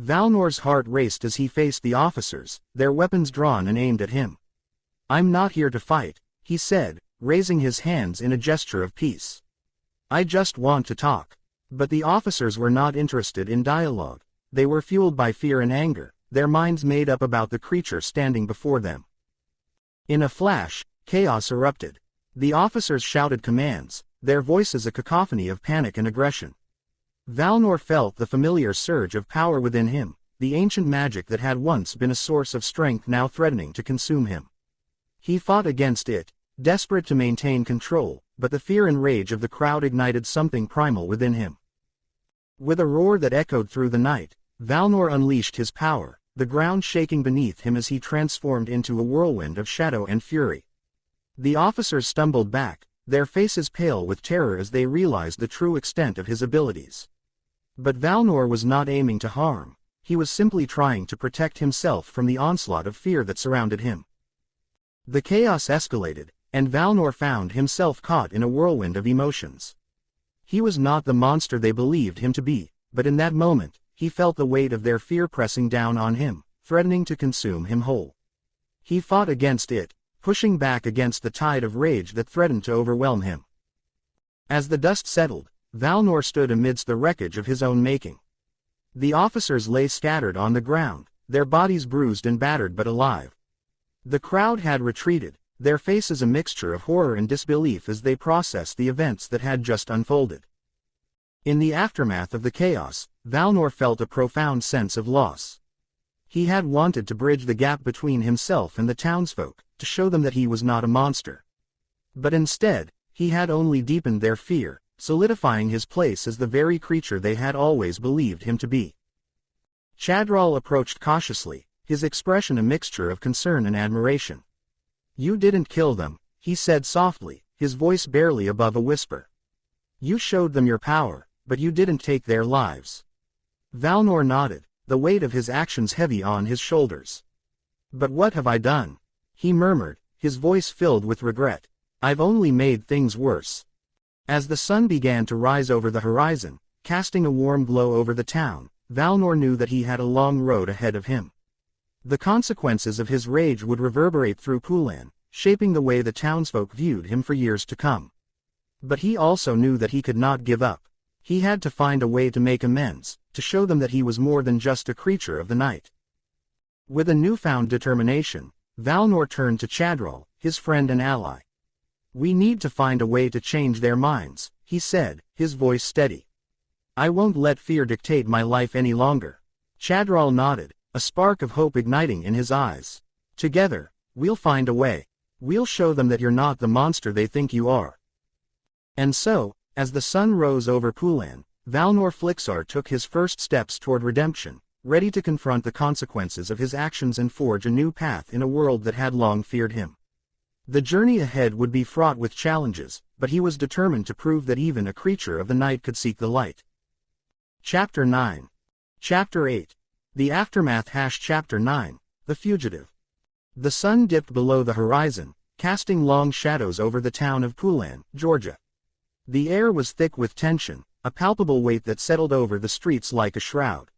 Valnor's heart raced as he faced the officers, their weapons drawn and aimed at him. "I'm not here to fight," he said, raising his hands in a gesture of peace. "I just want to talk." But the officers were not interested in dialogue. They were fueled by fear and anger, their minds made up about the creature standing before them. In a flash, chaos erupted. The officers shouted commands, their voices a cacophony of panic and aggression. Valnor felt the familiar surge of power within him, the ancient magic that had once been a source of strength now threatening to consume him. He fought against it, desperate to maintain control, but the fear and rage of the crowd ignited something primal within him. With a roar that echoed through the night, Valnor unleashed his power, the ground shaking beneath him as he transformed into a whirlwind of shadow and fury. The officers stumbled back, their faces pale with terror as they realized the true extent of his abilities. But Valnor was not aiming to harm, he was simply trying to protect himself from the onslaught of fear that surrounded him. The chaos escalated, and Valnor found himself caught in a whirlwind of emotions. He was not the monster they believed him to be, but in that moment, he felt the weight of their fear pressing down on him, threatening to consume him whole. He fought against it, pushing back against the tide of rage that threatened to overwhelm him. As the dust settled, Valnor stood amidst the wreckage of his own making. The officers lay scattered on the ground, their bodies bruised and battered but alive. The crowd had retreated, their faces a mixture of horror and disbelief as they processed the events that had just unfolded. In the aftermath of the chaos, Valnor felt a profound sense of loss. He had wanted to bridge the gap between himself and the townsfolk, to show them that he was not a monster. But instead, he had only deepened their fear, solidifying his place as the very creature they had always believed him to be. Chadral approached cautiously, his expression a mixture of concern and admiration. "You didn't kill them," he said softly, his voice barely above a whisper. "You showed them your power, but you didn't take their lives." Valnor nodded, the weight of his actions heavy on his shoulders. "But what have I done?" he murmured, his voice filled with regret. "I've only made things worse." As the sun began to rise over the horizon, casting a warm glow over the town, Valnor knew that he had a long road ahead of him. The consequences of his rage would reverberate through Pullen, shaping the way the townsfolk viewed him for years to come. But he also knew that he could not give up. He had to find a way to make amends, to show them that he was more than just a creature of the night. With a newfound determination, Valnor turned to Chadral, his friend and ally. "We need to find a way to change their minds," he said, his voice steady. "I won't let fear dictate my life any longer." Chadral nodded, a spark of hope igniting in his eyes. "Together, we'll find a way. We'll show them that you're not the monster they think you are." And so, as the sun rose over Pullen, Valnor Flixar took his first steps toward redemption, ready to confront the consequences of his actions and forge a new path in a world that had long feared him. The journey ahead would be fraught with challenges, but he was determined to prove that even a creature of the night could seek the light. Chapter 9. Chapter 8. The Aftermath Chapter 9. The Fugitive. The sun dipped below the horizon, casting long shadows over the town of Pullen, Georgia. The air was thick with tension, a palpable weight that settled over the streets like a shroud.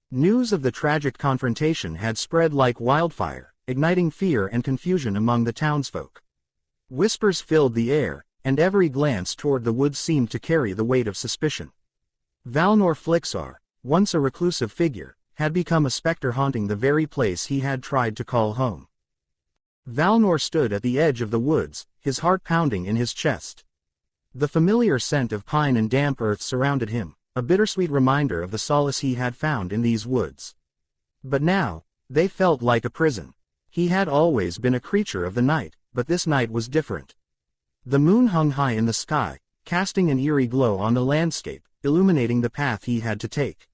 News of the tragic confrontation had spread like wildfire, igniting fear and confusion among the townsfolk. Whispers filled the air, and every glance toward the woods seemed to carry the weight of suspicion. Valnor Flixar, once a reclusive figure, had become a specter haunting the very place he had tried to call home. Valnor stood at the edge of the woods, his heart pounding in his chest. The familiar scent of pine and damp earth surrounded him, a bittersweet reminder of the solace he had found in these woods. But now, they felt like a prison. He had always been a creature of the night, but this night was different. The moon hung high in the sky, casting an eerie glow on the landscape, illuminating the path he had to take.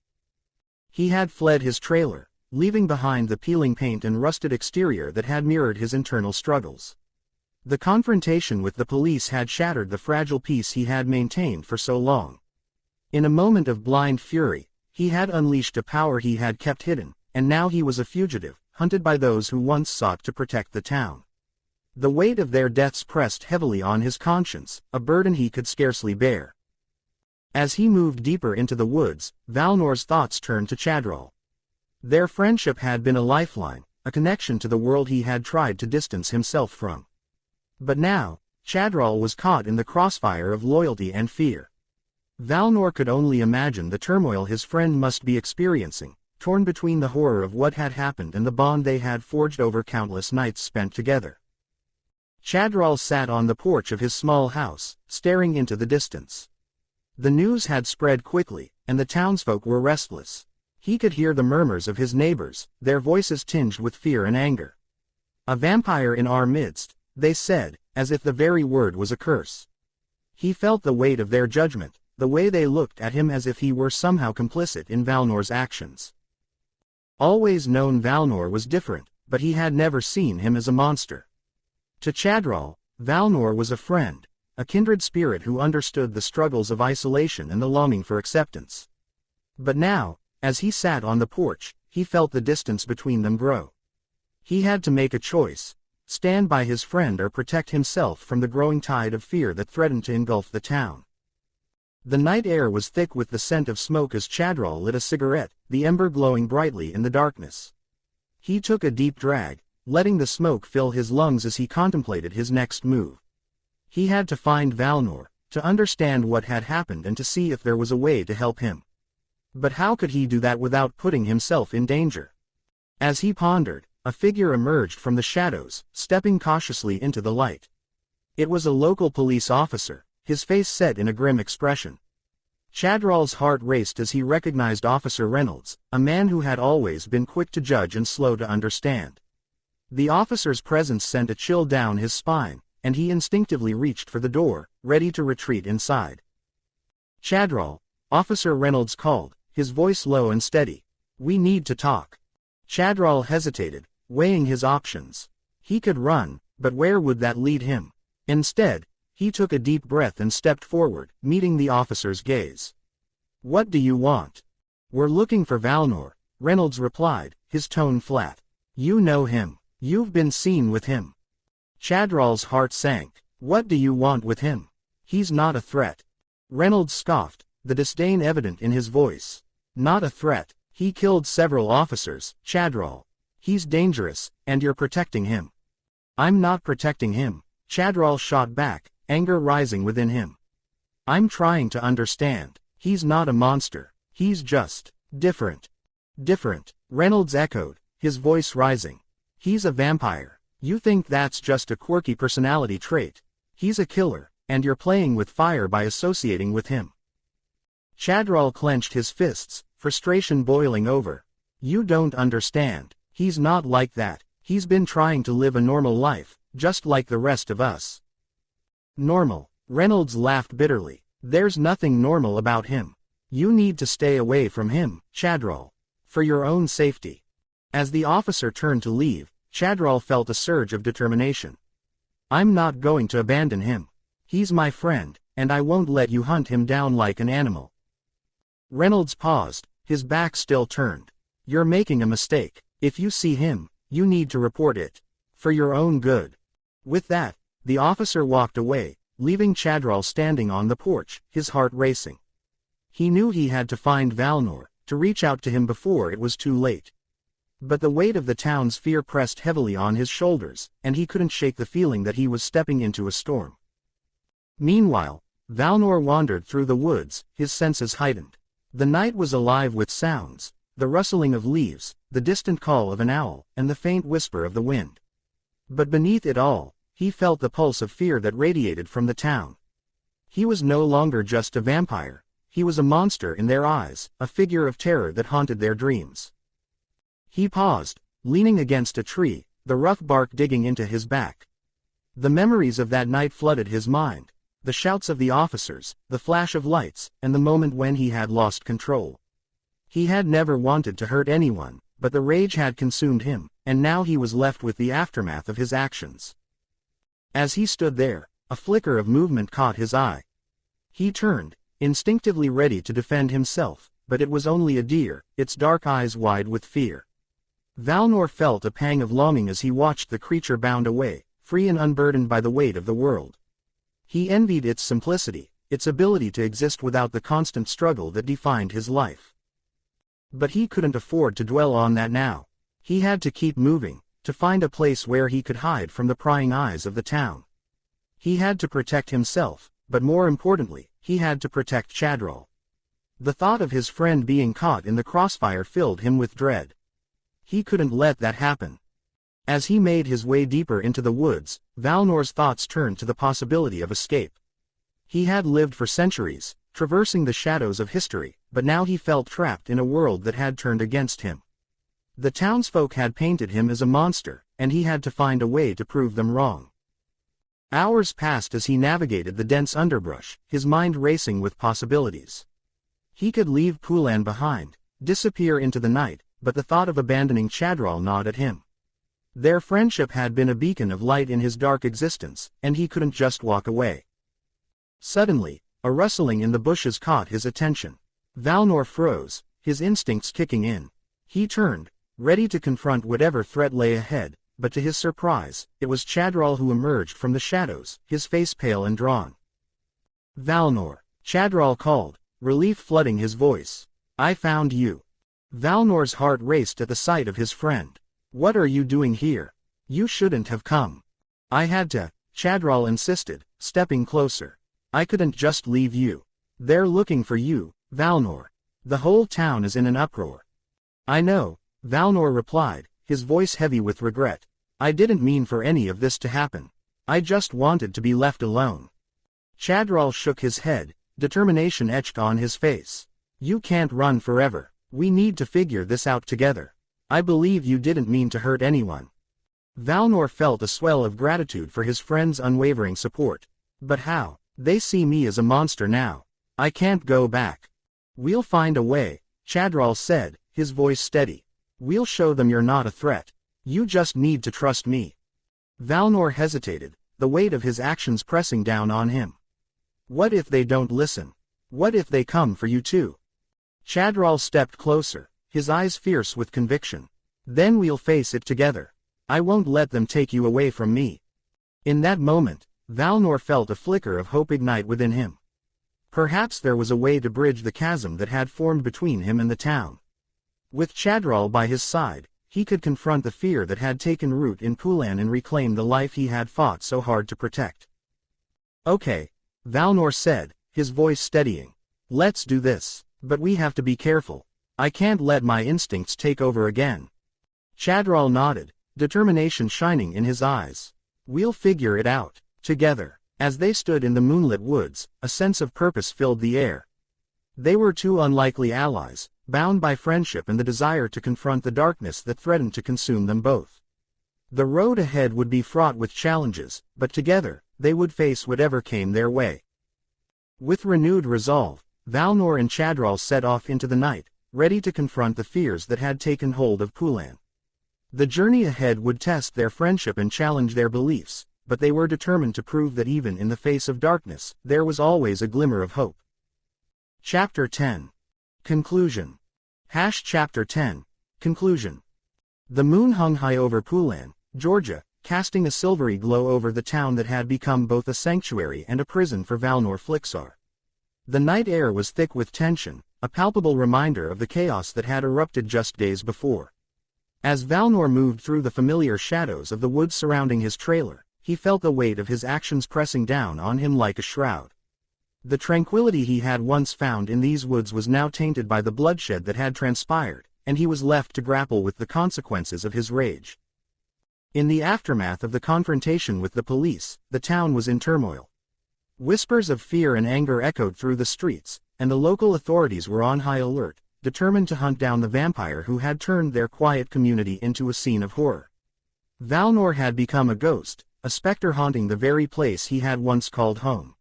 He had fled his trailer, leaving behind the peeling paint and rusted exterior that had mirrored his internal struggles. The confrontation with the police had shattered the fragile peace he had maintained for so long. In a moment of blind fury, he had unleashed a power he had kept hidden, and now he was a fugitive, hunted by those who once sought to protect the town. The weight of their deaths pressed heavily on his conscience, a burden he could scarcely bear. As he moved deeper into the woods, Valnor's thoughts turned to Chadral. Their friendship had been a lifeline, a connection to the world he had tried to distance himself from. But now, Chadral was caught in the crossfire of loyalty and fear. Valnor could only imagine the turmoil his friend must be experiencing, torn between the horror of what had happened and the bond they had forged over countless nights spent together. Chadral sat on the porch of his small house, staring into the distance. The news had spread quickly, and the townsfolk were restless. He could hear the murmurs of his neighbors, their voices tinged with fear and anger. "A vampire in our midst," they said, as if the very word was a curse. He felt the weight of their judgment, the way they looked at him as if he were somehow complicit in Valnor's actions. Always known Valnor was different, but he had never seen him as a monster. To Chadral, Valnor was a friend, a kindred spirit who understood the struggles of isolation and the longing for acceptance. But now, as he sat on the porch, he felt the distance between them grow. He had to make a choice: stand by his friend or protect himself from the growing tide of fear that threatened to engulf the town. The night air was thick with the scent of smoke as Chadral lit a cigarette, the ember glowing brightly in the darkness. He took a deep drag, letting the smoke fill his lungs as he contemplated his next move. He had to find Valnor, to understand what had happened and to see if there was a way to help him. But how could he do that without putting himself in danger? As he pondered, a figure emerged from the shadows, stepping cautiously into the light. It was a local police officer, his face set in a grim expression. Chadral's heart raced as he recognized Officer Reynolds, a man who had always been quick to judge and slow to understand. The officer's presence sent a chill down his spine, and he instinctively reached for the door, ready to retreat inside. "Chadral," Officer Reynolds called, his voice low and steady. "We need to talk." Chadral hesitated, weighing his options. He could run, but where would that lead him? Instead, he took a deep breath and stepped forward, meeting the officer's gaze. "What do you want?" "We're looking for Valnor," Reynolds replied, his tone flat. "You know him. You've been seen with him." Chadral's heart sank. "What do you want with him? He's not a threat." Reynolds scoffed, the disdain evident in his voice. "Not a threat. He killed several officers, Chadral. He's dangerous, and you're protecting him." "I'm not protecting him," Chadral shot back, anger rising within him. "I'm trying to understand. He's not a monster. He's just different." "Different," Reynolds echoed, his voice rising. "He's a vampire. You think that's just a quirky personality trait. He's a killer, and you're playing with fire by associating with him." Chadral clenched his fists, frustration boiling over. "You don't understand. He's not like that. He's been trying to live a normal life, just like the rest of us." "Normal?" Reynolds laughed bitterly. "There's nothing normal about him. You need to stay away from him, Chadral. For your own safety." As the officer turned to leave, Chadral felt a surge of determination. "I'm not going to abandon him. He's my friend, and I won't let you hunt him down like an animal." Reynolds paused, his back still turned. "You're making a mistake. If you see him, you need to report it. For your own good." With that, the officer walked away, leaving Chadral standing on the porch, his heart racing. He knew he had to find Valnor, to reach out to him before it was too late. But the weight of the town's fear pressed heavily on his shoulders, and he couldn't shake the feeling that he was stepping into a storm. Meanwhile, Valnor wandered through the woods, his senses heightened. The night was alive with sounds, the rustling of leaves, the distant call of an owl, and the faint whisper of the wind. But beneath it all, he felt the pulse of fear that radiated from the town. He was no longer just a vampire, he was a monster in their eyes, a figure of terror that haunted their dreams. He paused, leaning against a tree, the rough bark digging into his back. The memories of that night flooded his mind, the shouts of the officers, the flash of lights, and the moment when he had lost control. He had never wanted to hurt anyone, but the rage had consumed him, and now he was left with the aftermath of his actions. As he stood there, a flicker of movement caught his eye. He turned, instinctively ready to defend himself, but it was only a deer, its dark eyes wide with fear. Valnor felt a pang of longing as he watched the creature bound away, free and unburdened by the weight of the world. He envied its simplicity, its ability to exist without the constant struggle that defined his life. But he couldn't afford to dwell on that now. He had to keep moving, to find a place where he could hide from the prying eyes of the town. He had to protect himself, but more importantly, he had to protect Chadral. The thought of his friend being caught in the crossfire filled him with dread. He couldn't let that happen. As he made his way deeper into the woods, Valnor's thoughts turned to the possibility of escape. He had lived for centuries, traversing the shadows of history, but now he felt trapped in a world that had turned against him. The townsfolk had painted him as a monster, and he had to find a way to prove them wrong. Hours passed as he navigated the dense underbrush, his mind racing with possibilities. He could leave Pullen behind, disappear into the night, but the thought of abandoning Chadral gnawed at him. Their friendship had been a beacon of light in his dark existence, and he couldn't just walk away. Suddenly, a rustling in the bushes caught his attention. Valnor froze, his instincts kicking in. He turned, ready to confront whatever threat lay ahead, but to his surprise, it was Chadral who emerged from the shadows, his face pale and drawn. "Valnor," Chadral called, relief flooding his voice. "I found you." Valnor's heart raced at the sight of his friend. "What are you doing here? You shouldn't have come." "I had to," Chadral insisted, stepping closer. "I couldn't just leave you. They're looking for you, Valnor. The whole town is in an uproar." "I know," Valnor replied, his voice heavy with regret. "I didn't mean for any of this to happen. I just wanted to be left alone." Chadral shook his head, determination etched on his face. "You can't run forever. We need to figure this out together. I believe you didn't mean to hurt anyone." Valnor felt a swell of gratitude for his friend's unwavering support. "But how? They see me as a monster now. I can't go back." "We'll find a way," Chadral said, his voice steady. "We'll show them you're not a threat. You just need to trust me." Valnor hesitated, the weight of his actions pressing down on him. "What if they don't listen? What if they come for you too?" Chadral stepped closer, his eyes fierce with conviction. "Then we'll face it together. I won't let them take you away from me." In that moment, Valnor felt a flicker of hope ignite within him. Perhaps there was a way to bridge the chasm that had formed between him and the town. With Chadral by his side, he could confront the fear that had taken root in Pullen and reclaim the life he had fought so hard to protect. "Okay," Valnor said, his voice steadying. "Let's do this, but we have to be careful. I can't let my instincts take over again." Chadral nodded, determination shining in his eyes. "We'll figure it out, together." As they stood in the moonlit woods, a sense of purpose filled the air. They were two unlikely allies, bound by friendship and the desire to confront the darkness that threatened to consume them both. The road ahead would be fraught with challenges, but together, they would face whatever came their way. With renewed resolve, Valnor and Chadral set off into the night, ready to confront the fears that had taken hold of Pullen. The journey ahead would test their friendship and challenge their beliefs, but they were determined to prove that even in the face of darkness, there was always a glimmer of hope. Chapter 10. Conclusion. Chapter 10. Conclusion. The moon hung high over Pullen, Georgia, casting a silvery glow over the town that had become both a sanctuary and a prison for Valnor Flixar. The night air was thick with tension, a palpable reminder of the chaos that had erupted just days before. As Valnor moved through the familiar shadows of the woods surrounding his trailer, he felt the weight of his actions pressing down on him like a shroud. The tranquility he had once found in these woods was now tainted by the bloodshed that had transpired, and he was left to grapple with the consequences of his rage. In the aftermath of the confrontation with the police, the town was in turmoil. Whispers of fear and anger echoed through the streets, and the local authorities were on high alert, determined to hunt down the vampire who had turned their quiet community into a scene of horror. Valnor had become a ghost, a specter haunting the very place he had once called home.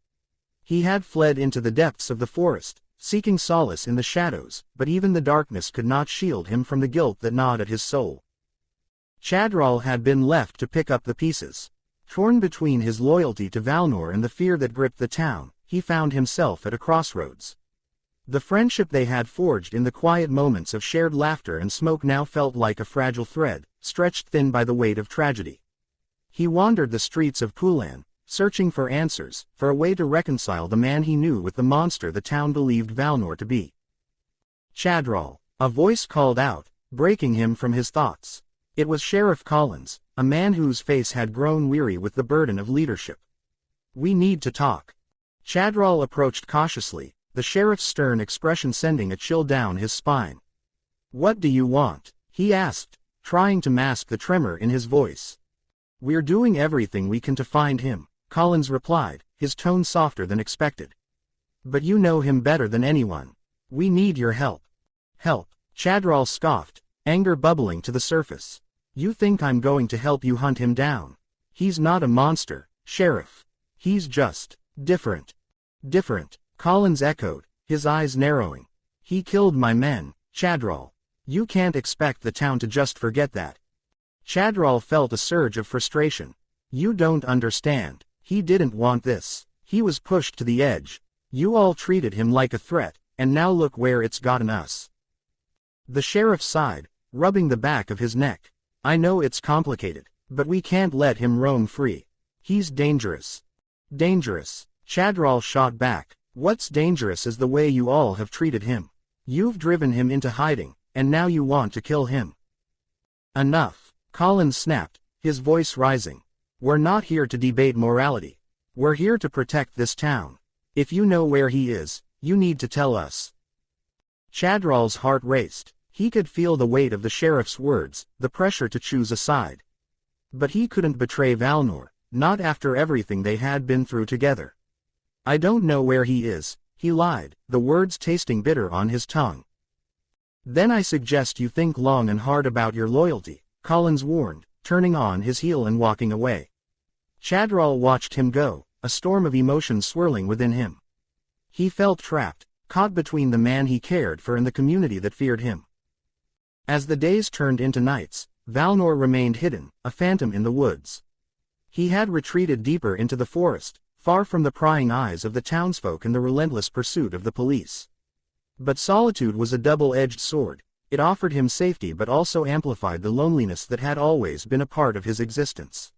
He had fled into the depths of the forest, seeking solace in the shadows, but even the darkness could not shield him from the guilt that gnawed at his soul. Chadral had been left to pick up the pieces. Torn between his loyalty to Valnor and the fear that gripped the town, he found himself at a crossroads. The friendship they had forged in the quiet moments of shared laughter and smoke now felt like a fragile thread, stretched thin by the weight of tragedy. He wandered the streets of Pullen, searching for answers, for a way to reconcile the man he knew with the monster the town believed Valnor to be. "Chadral," a voice called out, breaking him from his thoughts. It was Sheriff Collins, a man whose face had grown weary with the burden of leadership. "We need to talk." Chadral approached cautiously, the sheriff's stern expression sending a chill down his spine. "What do you want?" he asked, trying to mask the tremor in his voice. "We're doing everything we can to find him," Collins replied, his tone softer than expected. "But you know him better than anyone. We need your help." "Help?" Chadral scoffed, anger bubbling to the surface. "You think I'm going to help you hunt him down? He's not a monster, Sheriff. He's just different." "Different," Collins echoed, his eyes narrowing. "He killed my men, Chadral. You can't expect the town to just forget that." Chadral felt a surge of frustration. "You don't understand. He didn't want this. He was pushed to the edge. You all treated him like a threat, and now look where it's gotten us." The sheriff sighed, rubbing the back of his neck. "I know it's complicated, But we can't let him roam free. He's dangerous. Dangerous. Chadral shot back. What's dangerous is the way you all have treated him. You've driven him into hiding, and now you want to kill him. Enough. Collins snapped, his voice rising. We're not here to debate morality. We're here to protect this town. If you know where he is, you need to tell us. Chadral's heart raced. He could feel the weight of the sheriff's words, the pressure to choose a side. But he couldn't betray Valnor, not after everything they had been through together. I don't know where he is, he lied, the words tasting bitter on his tongue. Then I suggest you think long and hard about your loyalty, Collins warned, turning on his heel and walking away. Chadral watched him go, a storm of emotions swirling within him. He felt trapped, caught between the man he cared for and the community that feared him. As the days turned into nights, Valnor remained hidden, a phantom in the woods. He had retreated deeper into the forest, far from the prying eyes of the townsfolk and the relentless pursuit of the police. But solitude was a double-edged sword. It offered him safety but also amplified the loneliness that had always been a part of his existence.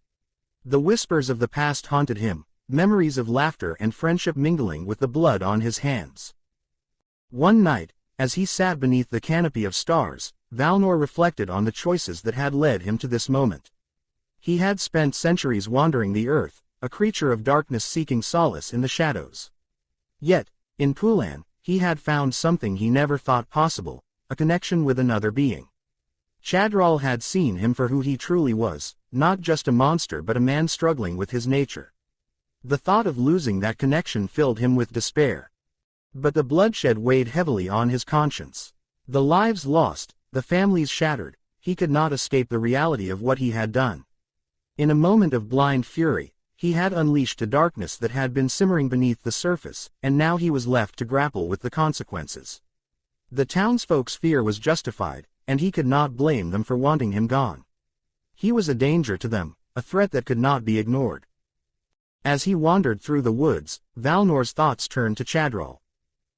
The whispers of the past haunted him, memories of laughter and friendship mingling with the blood on his hands. One night, as he sat beneath the canopy of stars, Valnor reflected on the choices that had led him to this moment. He had spent centuries wandering the earth, a creature of darkness seeking solace in the shadows. Yet, in Pullen, he had found something he never thought possible, a connection with another being. Chadral had seen him for who he truly was, not just a monster but a man struggling with his nature. The thought of losing that connection filled him with despair. But the bloodshed weighed heavily on his conscience. The lives lost, the families shattered, he could not escape the reality of what he had done. In a moment of blind fury, he had unleashed a darkness that had been simmering beneath the surface, and now he was left to grapple with the consequences. The townsfolk's fear was justified, and he could not blame them for wanting him gone. He was a danger to them, a threat that could not be ignored. As he wandered through the woods, Valnor's thoughts turned to Chadral.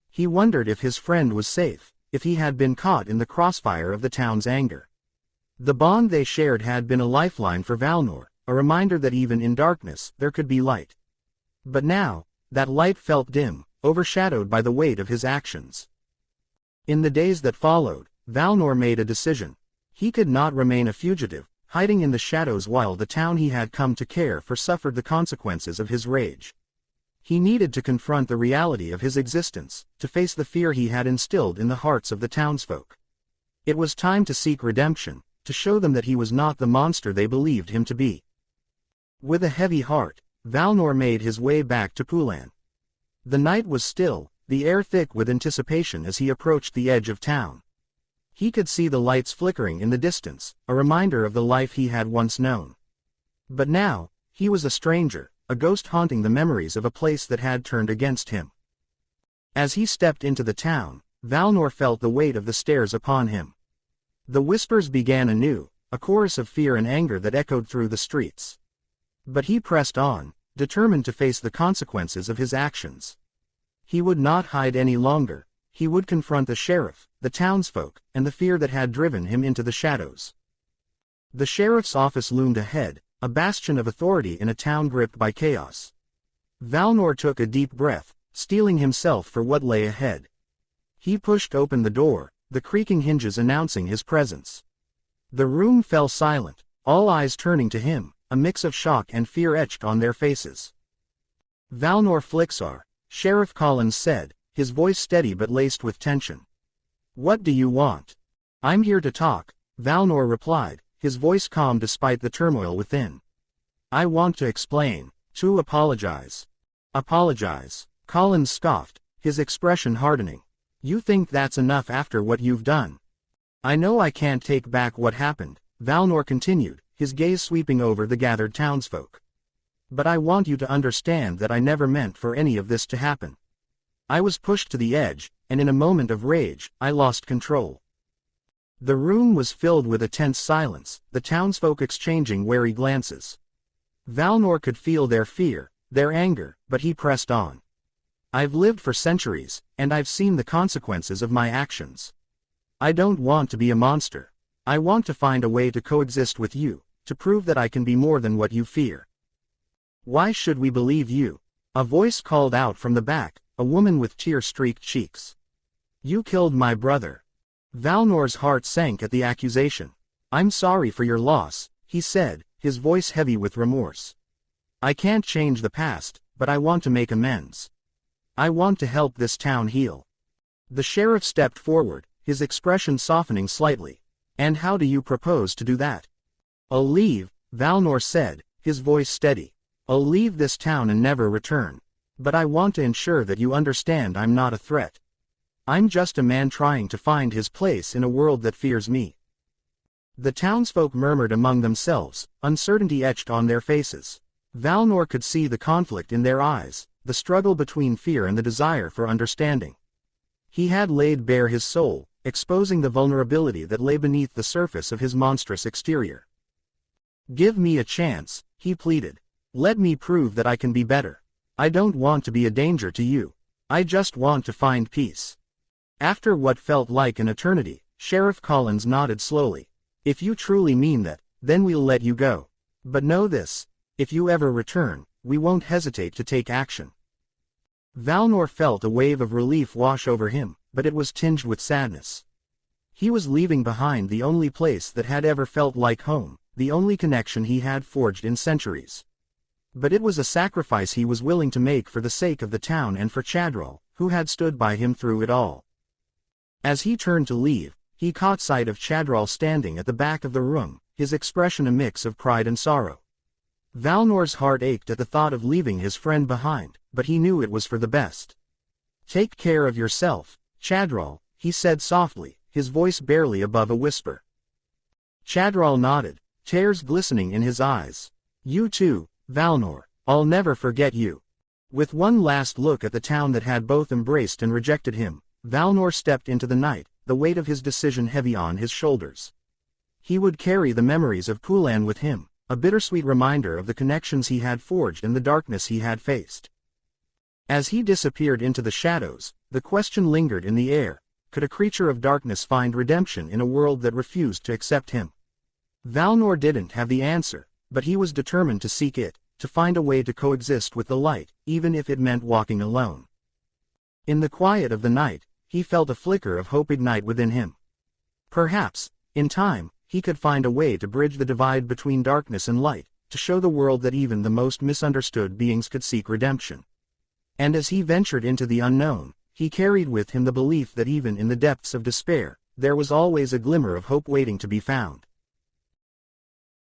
He wondered if his friend was safe, if he had been caught in the crossfire of the town's anger. The bond they shared had been a lifeline for Valnor, a reminder that even in darkness there could be light. But now, that light felt dim, overshadowed by the weight of his actions. In the days that followed, Valnor made a decision. He could not remain a fugitive, hiding in the shadows while the town he had come to care for suffered the consequences of his rage. He needed to confront the reality of his existence, to face the fear he had instilled in the hearts of the townsfolk. It was time to seek redemption, to show them that he was not the monster they believed him to be. With a heavy heart, Valnor made his way back to Pullen. The night was still, the air thick with anticipation as he approached the edge of town. He could see the lights flickering in the distance, a reminder of the life he had once known. But now, he was a stranger, a ghost haunting the memories of a place that had turned against him. As he stepped into the town, Valnor felt the weight of the stairs upon him. The whispers began anew, a chorus of fear and anger that echoed through the streets. But he pressed on, determined to face the consequences of his actions. He would not hide any longer. He would confront the sheriff, the townsfolk, and the fear that had driven him into the shadows. The sheriff's office loomed ahead, a bastion of authority in a town gripped by chaos. Valnor took a deep breath, steeling himself for what lay ahead. He pushed open the door, the creaking hinges announcing his presence. The room fell silent, all eyes turning to him, a mix of shock and fear etched on their faces. Valnor Flixar, Sheriff Collins said, his voice steady but laced with tension. What do you want? I'm here to talk, Valnor replied, his voice calm despite the turmoil within. I want to explain, to apologize. Apologize, Collins scoffed, his expression hardening. You think that's enough after what you've done? I know I can't take back what happened, Valnor continued, his gaze sweeping over the gathered townsfolk. But I want you to understand that I never meant for any of this to happen. I was pushed to the edge, and in a moment of rage, I lost control. The room was filled with a tense silence, the townsfolk exchanging wary glances. Valnor could feel their fear, their anger, but he pressed on. I've lived for centuries, and I've seen the consequences of my actions. I don't want to be a monster. I want to find a way to coexist with you, to prove that I can be more than what you fear. Why should we believe you? A voice called out from the back, a woman with tear-streaked cheeks. You killed my brother. Valnor's heart sank at the accusation. I'm sorry for your loss, he said, his voice heavy with remorse. I can't change the past, but I want to make amends. I want to help this town heal. The sheriff stepped forward, his expression softening slightly. And how do you propose to do that? I'll leave, Valnor said, his voice steady. I'll leave this town and never return. But I want to ensure that you understand I'm not a threat. I'm just a man trying to find his place in a world that fears me. The townsfolk murmured among themselves, uncertainty etched on their faces. Valnor could see the conflict in their eyes, the struggle between fear and the desire for understanding. He had laid bare his soul, exposing the vulnerability that lay beneath the surface of his monstrous exterior. Give me a chance, he pleaded. Let me prove that I can be better. I don't want to be a danger to you. I just want to find peace. After what felt like an eternity, Sheriff Collins nodded slowly. If you truly mean that, then we'll let you go. But know this, if you ever return, we won't hesitate to take action. Valnor felt a wave of relief wash over him, but it was tinged with sadness. He was leaving behind the only place that had ever felt like home, the only connection he had forged in centuries. But it was a sacrifice he was willing to make for the sake of the town and for Chadral, who had stood by him through it all. As he turned to leave, he caught sight of Chadral standing at the back of the room, his expression a mix of pride and sorrow. Valnor's heart ached at the thought of leaving his friend behind, but he knew it was for the best. Take care of yourself, Chadral, he said softly, his voice barely above a whisper. Chadral nodded, tears glistening in his eyes. You too, Valnor, I'll never forget you. With one last look at the town that had both embraced and rejected him, Valnor stepped into the night, the weight of his decision heavy on his shoulders. He would carry the memories of Pullen with him, a bittersweet reminder of the connections he had forged and the darkness he had faced. As he disappeared into the shadows, the question lingered in the air, could a creature of darkness find redemption in a world that refused to accept him? Valnor didn't have the answer, but he was determined to seek it, to find a way to coexist with the light, even if it meant walking alone. In the quiet of the night, he felt a flicker of hope ignite within him. Perhaps, in time, he could find a way to bridge the divide between darkness and light, to show the world that even the most misunderstood beings could seek redemption. And as he ventured into the unknown, he carried with him the belief that even in the depths of despair, there was always a glimmer of hope waiting to be found.